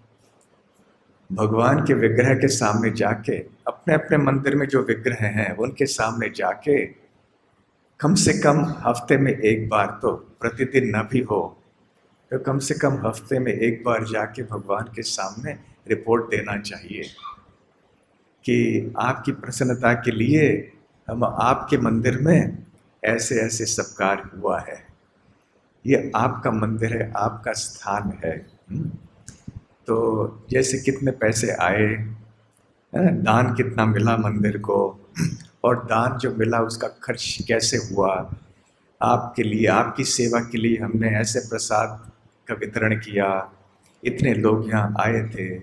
भगवान के विग्रह के सामने जाके, अपने अपने मंदिर में जो विग्रह हैं उनके सामने जाके कम से कम हफ्ते में एक बार, तो प्रतिदिन न भी हो तो कम से कम हफ्ते में एक बार जाके भगवान के सामने रिपोर्ट देना चाहिए कि आपकी प्रसन्नता के लिए हम आपके मंदिर में ऐसे ऐसे सब कार्य हुआ है, ये आपका मंदिर है, आपका स्थान है। तो जैसे कितने पैसे आए, दान कितना मिला मंदिर को, और दान जो मिला उसका खर्च कैसे हुआ, आपके लिए, आपकी सेवा के लिए हमने ऐसे प्रसाद का वितरण किया, इतने लोग यहाँ आए थे,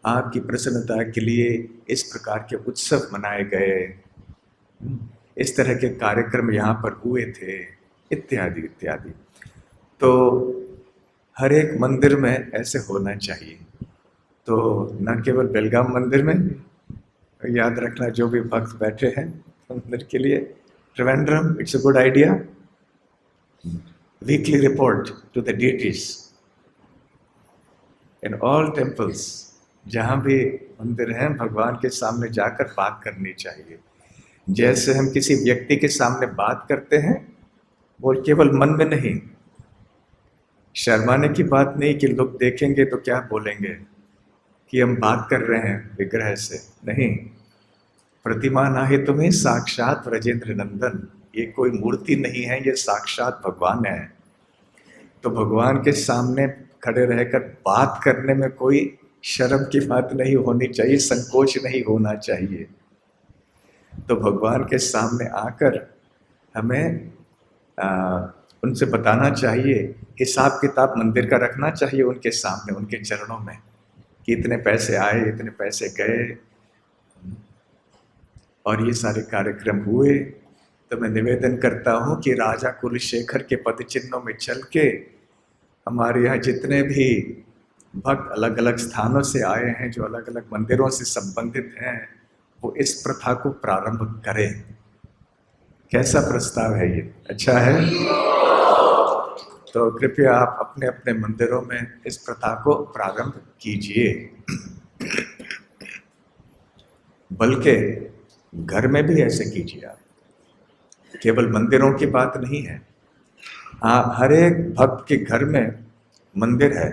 आपकी प्रसन्नता के लिए इस प्रकार के उत्सव मनाए गए, इस तरह के कार्यक्रम यहाँ पर हुए थे, इत्यादि इत्यादि। तो हर एक मंदिर में ऐसे होना चाहिए। तो न केवल बेलगाम मंदिर में, याद रखना जो भी भक्त बैठे हैं मंदिर के लिए, Trivandrum, it's a good idea, weekly report to the deities in all temples. जहाँ भी मंदिर हैं, भगवान के सामने जाकर बात करनी चाहिए। जैसे हम किसी व्यक्ति के सामने बात करते हैं, वो केवल मन में नहीं, शर्माने की बात नहीं कि लोग देखेंगे तो क्या बोलेंगे कि हम बात कर रहे हैं विग्रह से, नहीं। प्रतिमा नाहि तुम्हें साक्षात ब्रजेंद्र नंदन, ये कोई मूर्ति नहीं है, ये साक्षात भगवान है। तो भगवान के सामने खड़े रहकर बात करने में कोई शर्म की बात नहीं होनी चाहिए, संकोच नहीं होना चाहिए। तो भगवान के सामने आकर हमें उनसे बताना चाहिए, हिसाब किताब मंदिर का रखना चाहिए उनके सामने, उनके चरणों में, कि इतने पैसे आए, इतने पैसे गए और ये सारे कार्यक्रम हुए। तो मैं निवेदन करता हूँ कि राजा कुलशेखर के पद चिन्हों में चल के हमारे यहाँ जितने भी भक्त अलग अलग स्थानों से आए हैं, जो अलग अलग मंदिरों से संबंधित हैं, वो इस प्रथा को प्रारंभ करें। कैसा प्रस्ताव है ये? अच्छा है? तो कृपया आप अपने अपने मंदिरों में इस प्रथा को प्रारंभ कीजिए। बल्कि घर में भी ऐसे कीजिए आप, केवल मंदिरों की बात नहीं है। आप हर एक भक्त के घर में मंदिर है,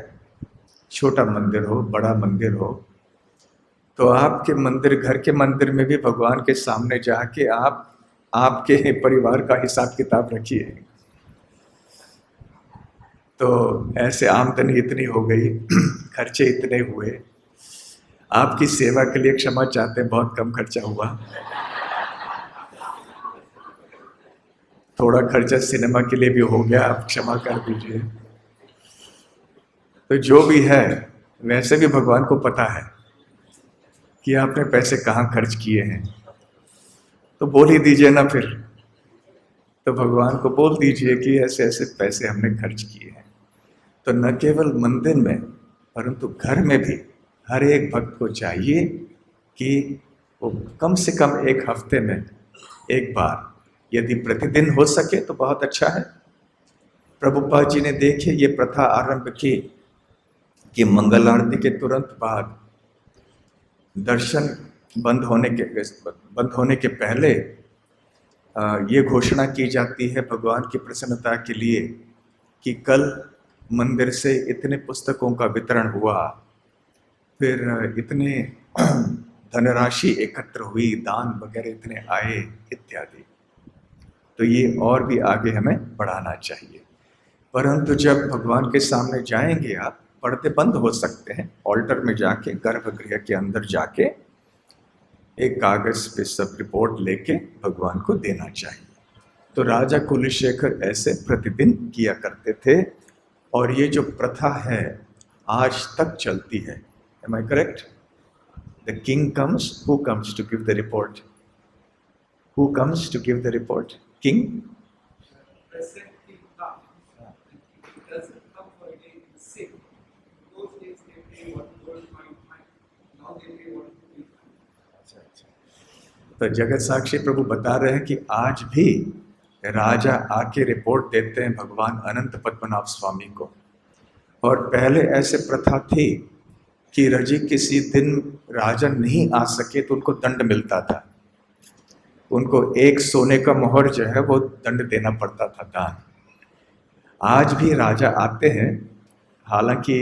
छोटा मंदिर हो, बड़ा मंदिर हो, तो आपके मंदिर, घर के मंदिर में भी भगवान के सामने जाके आप आपके परिवार का हिसाब किताब रखिए। तो ऐसे आमदनी इतनी हो गई, खर्चे इतने हुए, आपकी सेवा के लिए क्षमा चाहते हैं, बहुत कम खर्चा हुआ, थोड़ा खर्चा सिनेमा के लिए भी हो गया, आप क्षमा कर दीजिए। तो जो भी है, वैसे भी भगवान को पता है कि आपने पैसे कहाँ खर्च किए हैं, तो बोल ही दीजिए ना फिर। तो भगवान को बोल दीजिए कि ऐसे ऐसे पैसे हमने खर्च किए हैं। तो न केवल मंदिर में परंतु घर में भी हर एक भक्त को चाहिए कि वो कम से कम एक हफ्ते में एक बार, यदि प्रतिदिन हो सके तो बहुत अच्छा है। प्रभुपाद जी ने देखिए ये प्रथा आरंभ की कि मंगल आरती के तुरंत बाद दर्शन बंद होने के पहले ये घोषणा की जाती है भगवान की प्रसन्नता के लिए कि कल मंदिर से इतने पुस्तकों का वितरण हुआ, फिर इतने धनराशि एकत्र हुई, दान वगैरह इतने आए इत्यादि। तो ये और भी आगे हमें बढ़ाना चाहिए। परंतु जब भगवान के सामने जाएंगे आप, पर्दे बंद हो सकते हैं, ऑल्टर में जाके, गर्भगृह के अंदर जाके एक कागज पे सब रिपोर्ट लेके भगवान को देना चाहिए। तो राजा कुलशेखर ऐसे प्रतिदिन किया करते थे और ये जो प्रथा है आज तक चलती है। Am I correct? The king comes, who comes to give the report? Who comes to give the report? King? तो जगत साक्षी प्रभु बता रहे हैं कि आज भी राजा आके रिपोर्ट देते हैं भगवान अनंत पद्मनाभ स्वामी को। और पहले ऐसे प्रथा थी कि रजी किसी दिन राजा नहीं आ सके तो उनको दंड मिलता था, उनको एक सोने का मोहर जो है वो दंड देना पड़ता था, दान। आज भी राजा आते हैं, हालांकि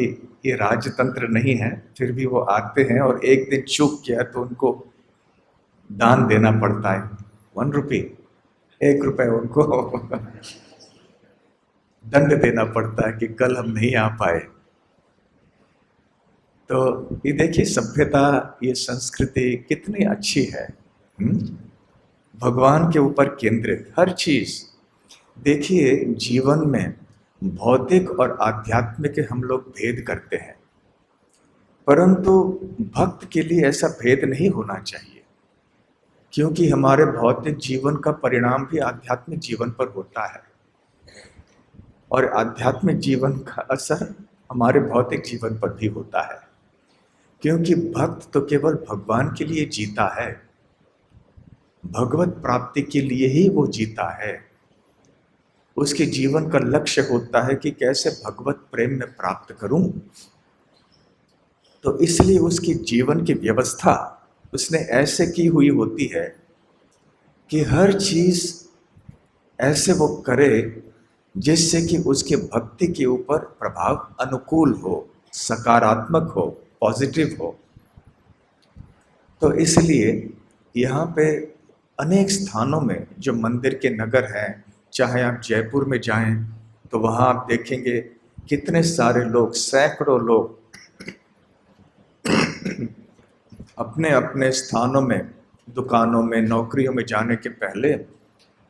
ये राजतंत्र नहीं है, फिर भी वो आते हैं और एक दिन चूक गया तो उनको दान देना पड़ता है, 1 रुपये, 1 रुपये उनको दंड देना पड़ता है कि कल हम नहीं आ पाए। तो ये देखिए सभ्यता, ये संस्कृति कितनी अच्छी है, भगवान के ऊपर केंद्रित हर चीज। देखिए जीवन में भौतिक और आध्यात्मिक हम लोग भेद करते हैं, परंतु भक्त के लिए ऐसा भेद नहीं होना चाहिए, क्योंकि हमारे भौतिक जीवन का परिणाम भी आध्यात्मिक जीवन पर होता है और आध्यात्मिक जीवन का असर हमारे भौतिक जीवन पर भी होता है। क्योंकि भक्त तो केवल भगवान के लिए जीता है, भगवत प्राप्ति के लिए ही वो जीता है। उसके जीवन का लक्ष्य होता है कि कैसे भगवत प्रेम में प्राप्त करूं। तो इसलिए उसकी जीवन की व्यवस्था उसने ऐसे की हुई होती है कि हर चीज ऐसे वो करे जिससे कि उसके भक्ति के ऊपर प्रभाव अनुकूल हो, सकारात्मक हो, पॉजिटिव हो। तो इसलिए यहाँ पे अनेक स्थानों में जो मंदिर के नगर हैं, चाहे आप जयपुर में जाएं तो वहाँ आप देखेंगे कितने सारे लोग, सैकड़ों लोग अपने अपने स्थानों में, दुकानों में, नौकरियों में जाने के पहले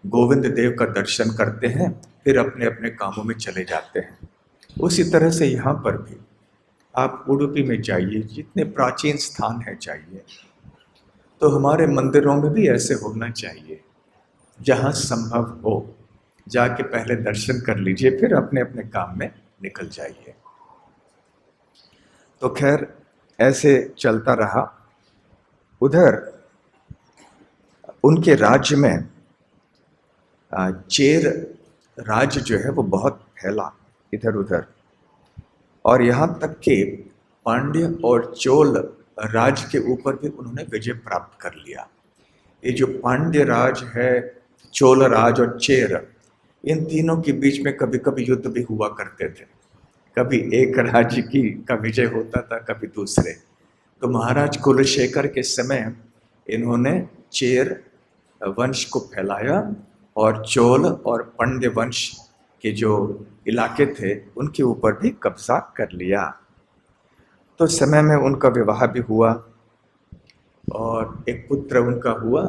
गोविंद देव का दर्शन करते हैं, फिर अपने अपने कामों में चले जाते हैं। उसी तरह से यहाँ पर भी आप उडुपी में जाइए, जितने प्राचीन स्थान है जाइए, तो हमारे मंदिरों में भी ऐसे होना चाहिए। जहाँ संभव हो जाके पहले दर्शन कर लीजिए, फिर अपने अपने काम में निकल जाइए। तो खैर ऐसे चलता रहा। उधर उनके राज्य में चेर राज्य जो है वो बहुत फैला इधर उधर, और यहाँ तक कि पांड्य और चोल राज्य के ऊपर भी उन्होंने विजय प्राप्त कर लिया। ये जो पांड्य राज है, चोल राज और चेर, इन तीनों के बीच में कभी कभी युद्ध भी हुआ करते थे। कभी एक राज्य का विजय होता था, कभी दूसरे। तो महाराज कुलशेखर के समय इन्होंने चेर वंश को फैलाया और चोल और पांड्य वंश के जो इलाके थे उनके ऊपर भी कब्जा कर लिया। तो समय में उनका विवाह भी हुआ और एक पुत्र उनका हुआ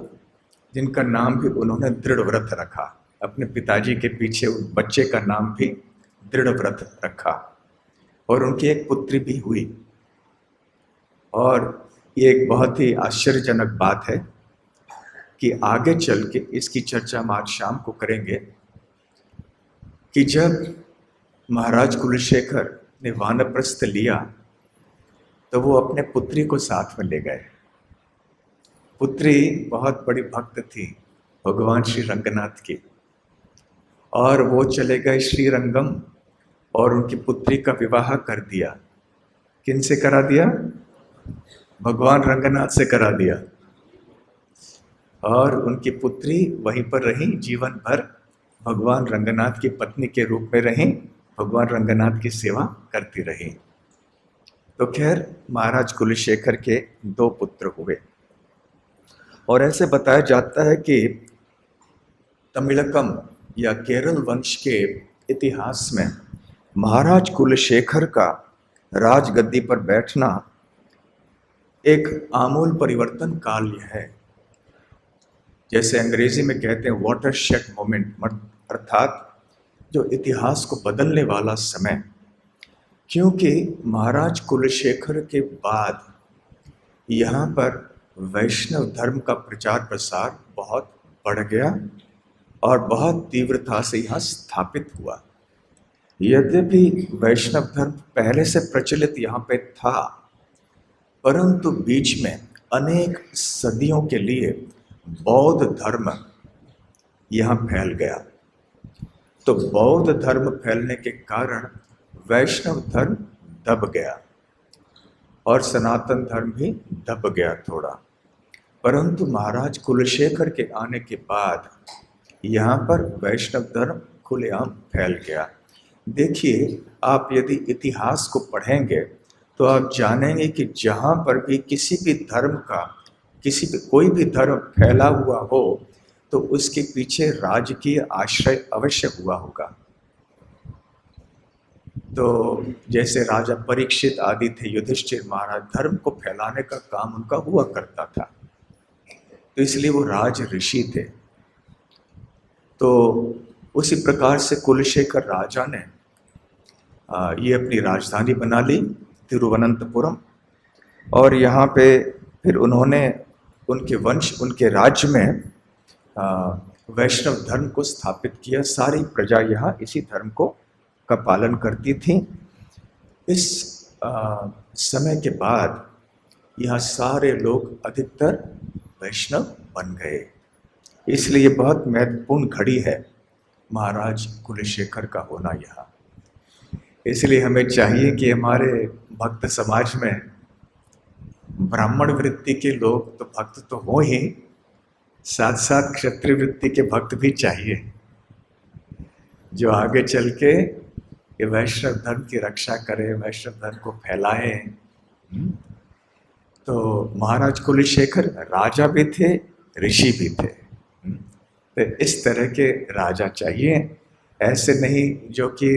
जिनका नाम भी उन्होंने दृढ़व्रत रखा। अपने पिताजी के पीछे उस बच्चे का नाम भी दृढ़व्रत रखा और उनकी एक पुत्री भी हुई। और ये एक बहुत ही आश्चर्यजनक बात है कि आगे चल के इसकी चर्चा हम आज शाम को करेंगे कि जब महाराज कुलशेखर ने वानप्रस्थ लिया तो वो अपने पुत्री को साथ में ले गए। पुत्री बहुत बड़ी भक्त थी भगवान श्री रंगनाथ की, और वो चले गए श्रीरंगम और उनकी पुत्री का विवाह कर दिया। किन से करा दिया? भगवान रंगनाथ से करा दिया। और उनकी पुत्री वहीं पर रही, जीवन भर भगवान रंगनाथ की पत्नी के रूप में रही, भगवान रंगनाथ की सेवा करती रही। तो खैर महाराज कुलशेखर के 2 पुत्र हुए और ऐसे बताया जाता है कि तमिलकम या केरल वंश के इतिहास में महाराज कुलशेखर का राजगद्दी पर बैठना एक आमूल परिवर्तन काल है। जैसे अंग्रेजी में कहते हैं वाटरशेड मोमेंट, अर्थात जो इतिहास को बदलने वाला समय। क्योंकि महाराज कुलशेखर के बाद यहाँ पर वैष्णव धर्म का प्रचार प्रसार बहुत बढ़ गया और बहुत तीव्रता से यहाँ स्थापित हुआ। यद्यपि वैष्णव धर्म पहले से प्रचलित यहाँ पे था, परंतु बीच में अनेक सदियों के लिए बौद्ध धर्म यहाँ फैल गया। तो बौद्ध धर्म फैलने के कारण वैष्णव धर्म दब गया और सनातन धर्म भी दब गया थोड़ा। परंतु महाराज कुलशेखर के आने के बाद यहाँ पर वैष्णव धर्म खुलेआम फैल गया। देखिए, आप यदि इतिहास को पढ़ेंगे तो आप जानेंगे कि जहाँ पर भी किसी भी धर्म का कोई भी धर्म फैला हुआ हो तो उसके पीछे राजकीय आश्रय अवश्य हुआ होगा। तो जैसे राजा परीक्षित आदि थे, युधिष्ठिर महाराज, धर्म को फैलाने का काम उनका हुआ करता था, तो इसलिए वो राज ऋषि थे। तो उसी प्रकार से कुलशेखर राजा ने ये अपनी राजधानी बना ली तिरुवनंतपुरम, और यहाँ पे फिर उन्होंने उनके राज्य में वैष्णव धर्म को स्थापित किया। सारी प्रजा यहाँ इसी धर्म का पालन करती थी। इस समय के बाद यहाँ सारे लोग अधिकतर वैष्णव बन गए। इसलिए बहुत महत्वपूर्ण घड़ी है महाराज कुलशेखर का होना यहाँ। इसलिए हमें चाहिए कि हमारे भक्त समाज में ब्राह्मण वृत्ति के लोग तो भक्त तो हो ही, साथ साथ क्षत्रिय वृत्ति के भक्त भी चाहिए, जो आगे चल के ये वैष्णव धर्म की रक्षा करें, वैष्णव धर्म को फैलाएं। तो महाराज कुलशेखर राजा भी थे, ऋषि भी थे। तो इस तरह के राजा चाहिए, ऐसे नहीं जो कि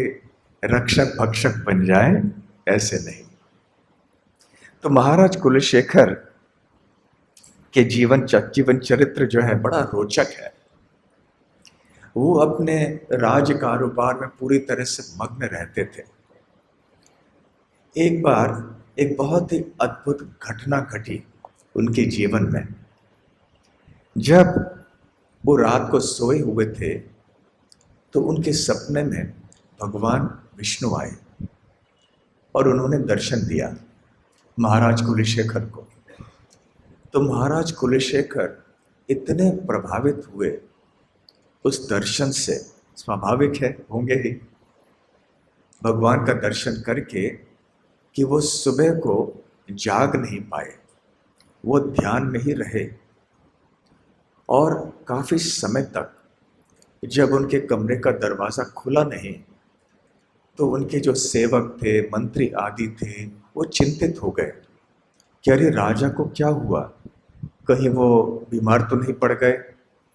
रक्षक भक्षक बन जाए, ऐसे नहीं। तो महाराज कुलशेखर के जीवन चरित्र जो है बड़ा रोचक है। वो अपने राज कारोबार में पूरी तरह से मग्न रहते थे। एक बार एक बहुत ही अद्भुत घटना घटी उनके जीवन में। जब वो रात को सोए हुए थे तो उनके सपने में भगवान विष्णु आए और उन्होंने दर्शन दिया महाराज कुलशेखर को। तो महाराज कुलशेखर इतने प्रभावित हुए उस दर्शन से, स्वाभाविक है होंगे ही, भगवान का दर्शन करके, कि वो सुबह को जाग नहीं पाए, वो ध्यान में ही रहे। और काफ़ी समय तक जब उनके कमरे का दरवाज़ा खुला नहीं तो उनके जो सेवक थे, मंत्री आदि थे, वो चिंतित हो गए कि अरे राजा को क्या हुआ, कहीं वो बीमार तो नहीं पड़ गए,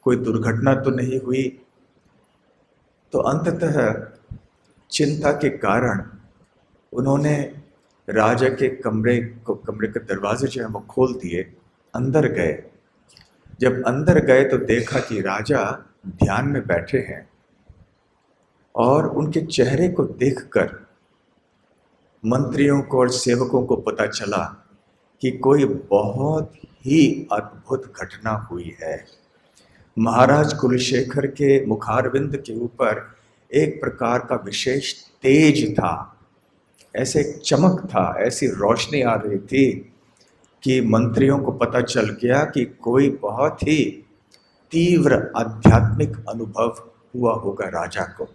कोई दुर्घटना तो नहीं हुई। तो अंततः चिंता के कारण उन्होंने राजा के कमरे के दरवाजे जो है वो खोल दिए, अंदर गए। जब अंदर गए तो देखा कि राजा ध्यान में बैठे हैं और उनके चेहरे को देखकर मंत्रियों को और सेवकों को पता चला कि कोई बहुत ही अद्भुत घटना हुई है। महाराज कुलशेखर के मुखारविंद के ऊपर एक प्रकार का विशेष तेज था, ऐसे एक चमक था, ऐसी रोशनी आ रही थी कि मंत्रियों को पता चल गया कि कोई बहुत ही तीव्र आध्यात्मिक अनुभव हुआ होगा राजा को।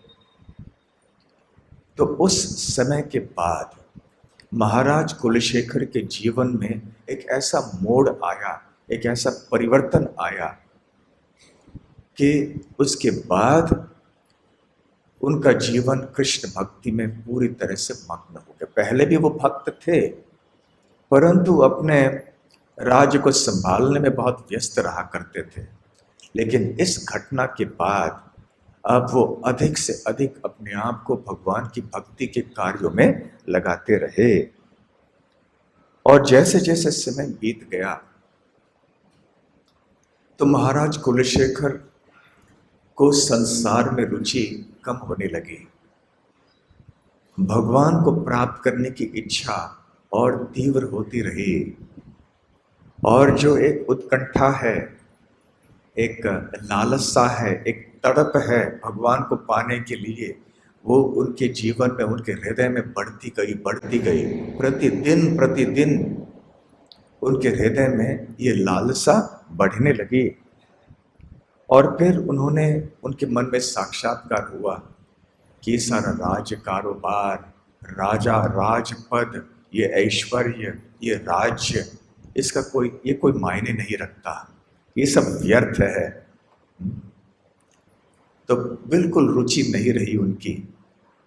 तो उस समय के बाद महाराज कुलशेखर के जीवन में एक ऐसा मोड़ आया, एक ऐसा परिवर्तन आया कि उसके बाद उनका जीवन कृष्ण भक्ति में पूरी तरह से मग्न हो गया। पहले भी वो भक्त थे, परंतु अपने राज्य को संभालने में बहुत व्यस्त रहा करते थे। लेकिन इस घटना के बाद अब वो अधिक से अधिक अपने आप को भगवान की भक्ति के कार्यों में लगाते रहे। और जैसे जैसे समय बीत गया तो महाराज कुलशेखर को संसार में रुचि कम होने लगी। भगवान को प्राप्त करने की इच्छा और तीव्र होती रही, और जो एक उत्कंठा है, एक लालसा है, एक तड़प है भगवान को पाने के लिए, वो उनके जीवन में, उनके हृदय में बढ़ती गई। प्रतिदिन उनके हृदय में ये लालसा बढ़ने लगी। और फिर उनके मन में साक्षात्कार हुआ कि ये सारा राज्य कारोबार, राजपद, ये ऐश्वर्य, ये राज्य, इसका कोई मायने नहीं रखता, ये सब व्यर्थ है। तो बिल्कुल रुचि नहीं रही उनकी,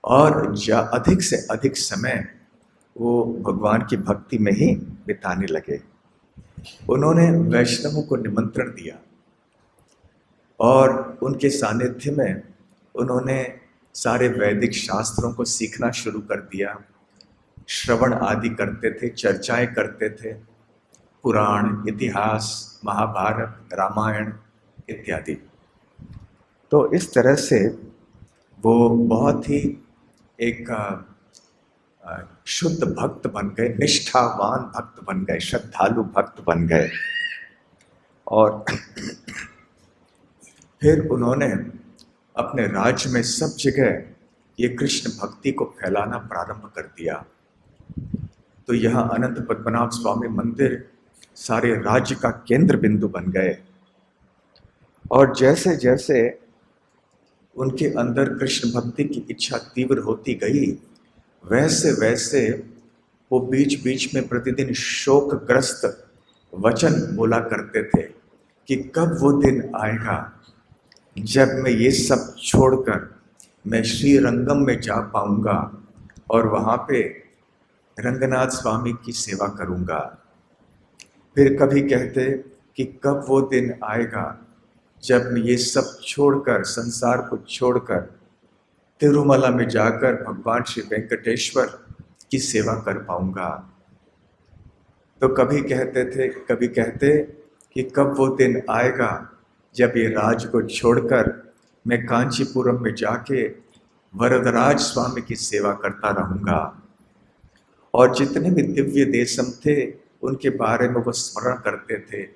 और अधिक से अधिक समय वो भगवान की भक्ति में ही बिताने लगे। उन्होंने वैष्णवों को निमंत्रण दिया और उनके सानिध्य में उन्होंने सारे वैदिक शास्त्रों को सीखना शुरू कर दिया। श्रवण आदि करते थे, चर्चाएं करते थे, पुराण, इतिहास, महाभारत, रामायण इत्यादि। तो इस तरह से वो बहुत ही एक शुद्ध भक्त बन गए, निष्ठावान भक्त बन गए, श्रद्धालु भक्त बन गए। और फिर उन्होंने अपने राज्य में सब जगह ये कृष्ण भक्ति को फैलाना प्रारंभ कर दिया। तो यहाँ अनंत पद्मनाभ स्वामी मंदिर सारे राज्य का केंद्र बिंदु बन गए। और जैसे जैसे उनके अंदर कृष्ण भक्ति की इच्छा तीव्र होती गई, वैसे वैसे वो बीच बीच में प्रतिदिन शोकग्रस्त वचन बोला करते थे कि कब वो दिन आएगा जब मैं ये सब छोड़कर मैं श्री रंगम में जा पाऊंगा और वहाँ पे रंगनाथ स्वामी की सेवा करूंगा। फिर कभी कहते कि कब वो दिन आएगा जब मैं ये सब छोड़कर, संसार को छोड़कर तिरुमला में जाकर भगवान श्री वेंकटेश्वर की सेवा कर पाऊंगा। तो कभी कहते कि कब वो दिन आएगा जब ये राज को छोड़कर मैं कांचीपुरम में जाके वरदराज स्वामी की सेवा करता रहूंगा। और जितने भी दिव्य देशम थे उनके बारे में वो स्मरण करते थे।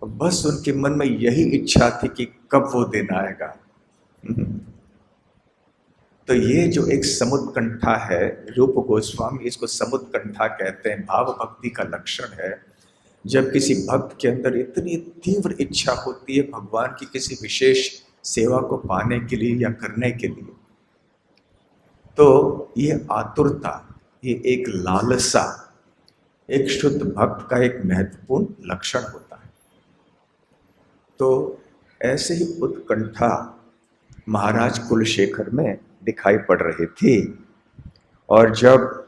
बस उनके मन में यही इच्छा थी कि कब वो दिन आएगा। तो ये जो एक समुत्कंठा है, रूप गोस्वामी इसको समुत्कंठा कहते हैं, भाव भक्ति का लक्षण है। जब किसी भक्त के अंदर इतनी तीव्र इच्छा होती है भगवान की किसी विशेष सेवा को पाने के लिए या करने के लिए, तो ये आतुरता, ये एक लालसा एक शुद्ध भक्त का एक महत्वपूर्ण लक्षण होता है। तो ऐसे ही उत्कंठा महाराज कुलशेखर में दिखाई पड़ रही थी। और जब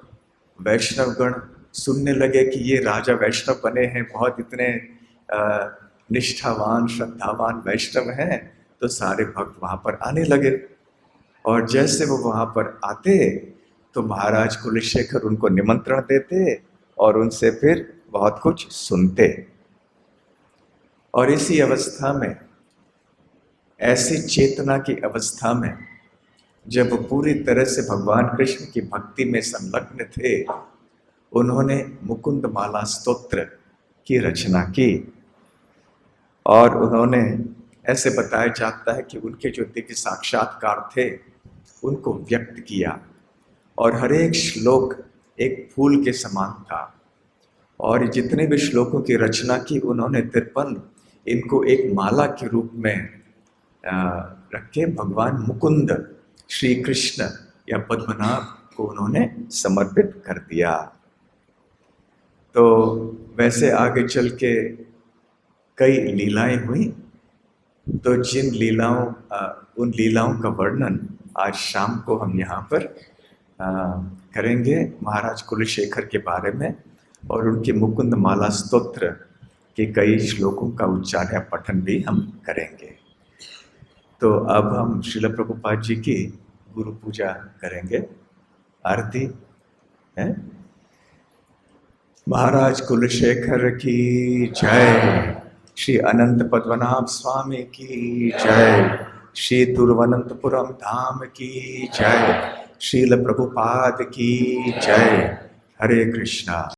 वैष्णवगण सुनने लगे कि ये राजा वैष्णव बने हैं, बहुत इतने निष्ठावान श्रद्धावान वैष्णव हैं, तो सारे भक्त वहाँ पर आने लगे। और जैसे वो वहाँ पर आते तो महाराज कुलशेखर उनको निमंत्रण देते और उनसे फिर बहुत कुछ सुनते। और इसी अवस्था में, ऐसी चेतना की अवस्था में, जब वो पूरी तरह से भगवान कृष्ण की भक्ति में संलग्न थे, उन्होंने मुकुंद माला स्तोत्र की रचना की। और उन्होंने, ऐसे बताया जाता है कि उनके जो दिव्य साक्षात्कार थे उनको व्यक्त किया, और हर एक श्लोक एक फूल के समान था। और जितने भी श्लोकों की रचना की उन्होंने 53 इनको एक माला के रूप में रखे भगवान मुकुंद श्री कृष्ण या पद्मनाभ को उन्होंने समर्पित कर दिया। तो वैसे आगे चल के कई लीलाएं हुई, तो जिन लीलाओं उन लीलाओं का वर्णन आज शाम को हम यहाँ पर करेंगे, महाराज कुलशेखर के बारे में, और उनके मुकुंद माला स्तोत्र के कई श्लोकों का उच्चारण या पठन भी हम करेंगे। तो अब हम श्रील प्रभुपाद जी की गुरु पूजा करेंगे, आरती है। महाराज कुलशेखर की जय, श्री अनंत पद्मनाभ स्वामी की जय, श्री तिरुवनंतपुरम धाम की जय, श्रील प्रभुपाद की जय। हरे कृष्णा।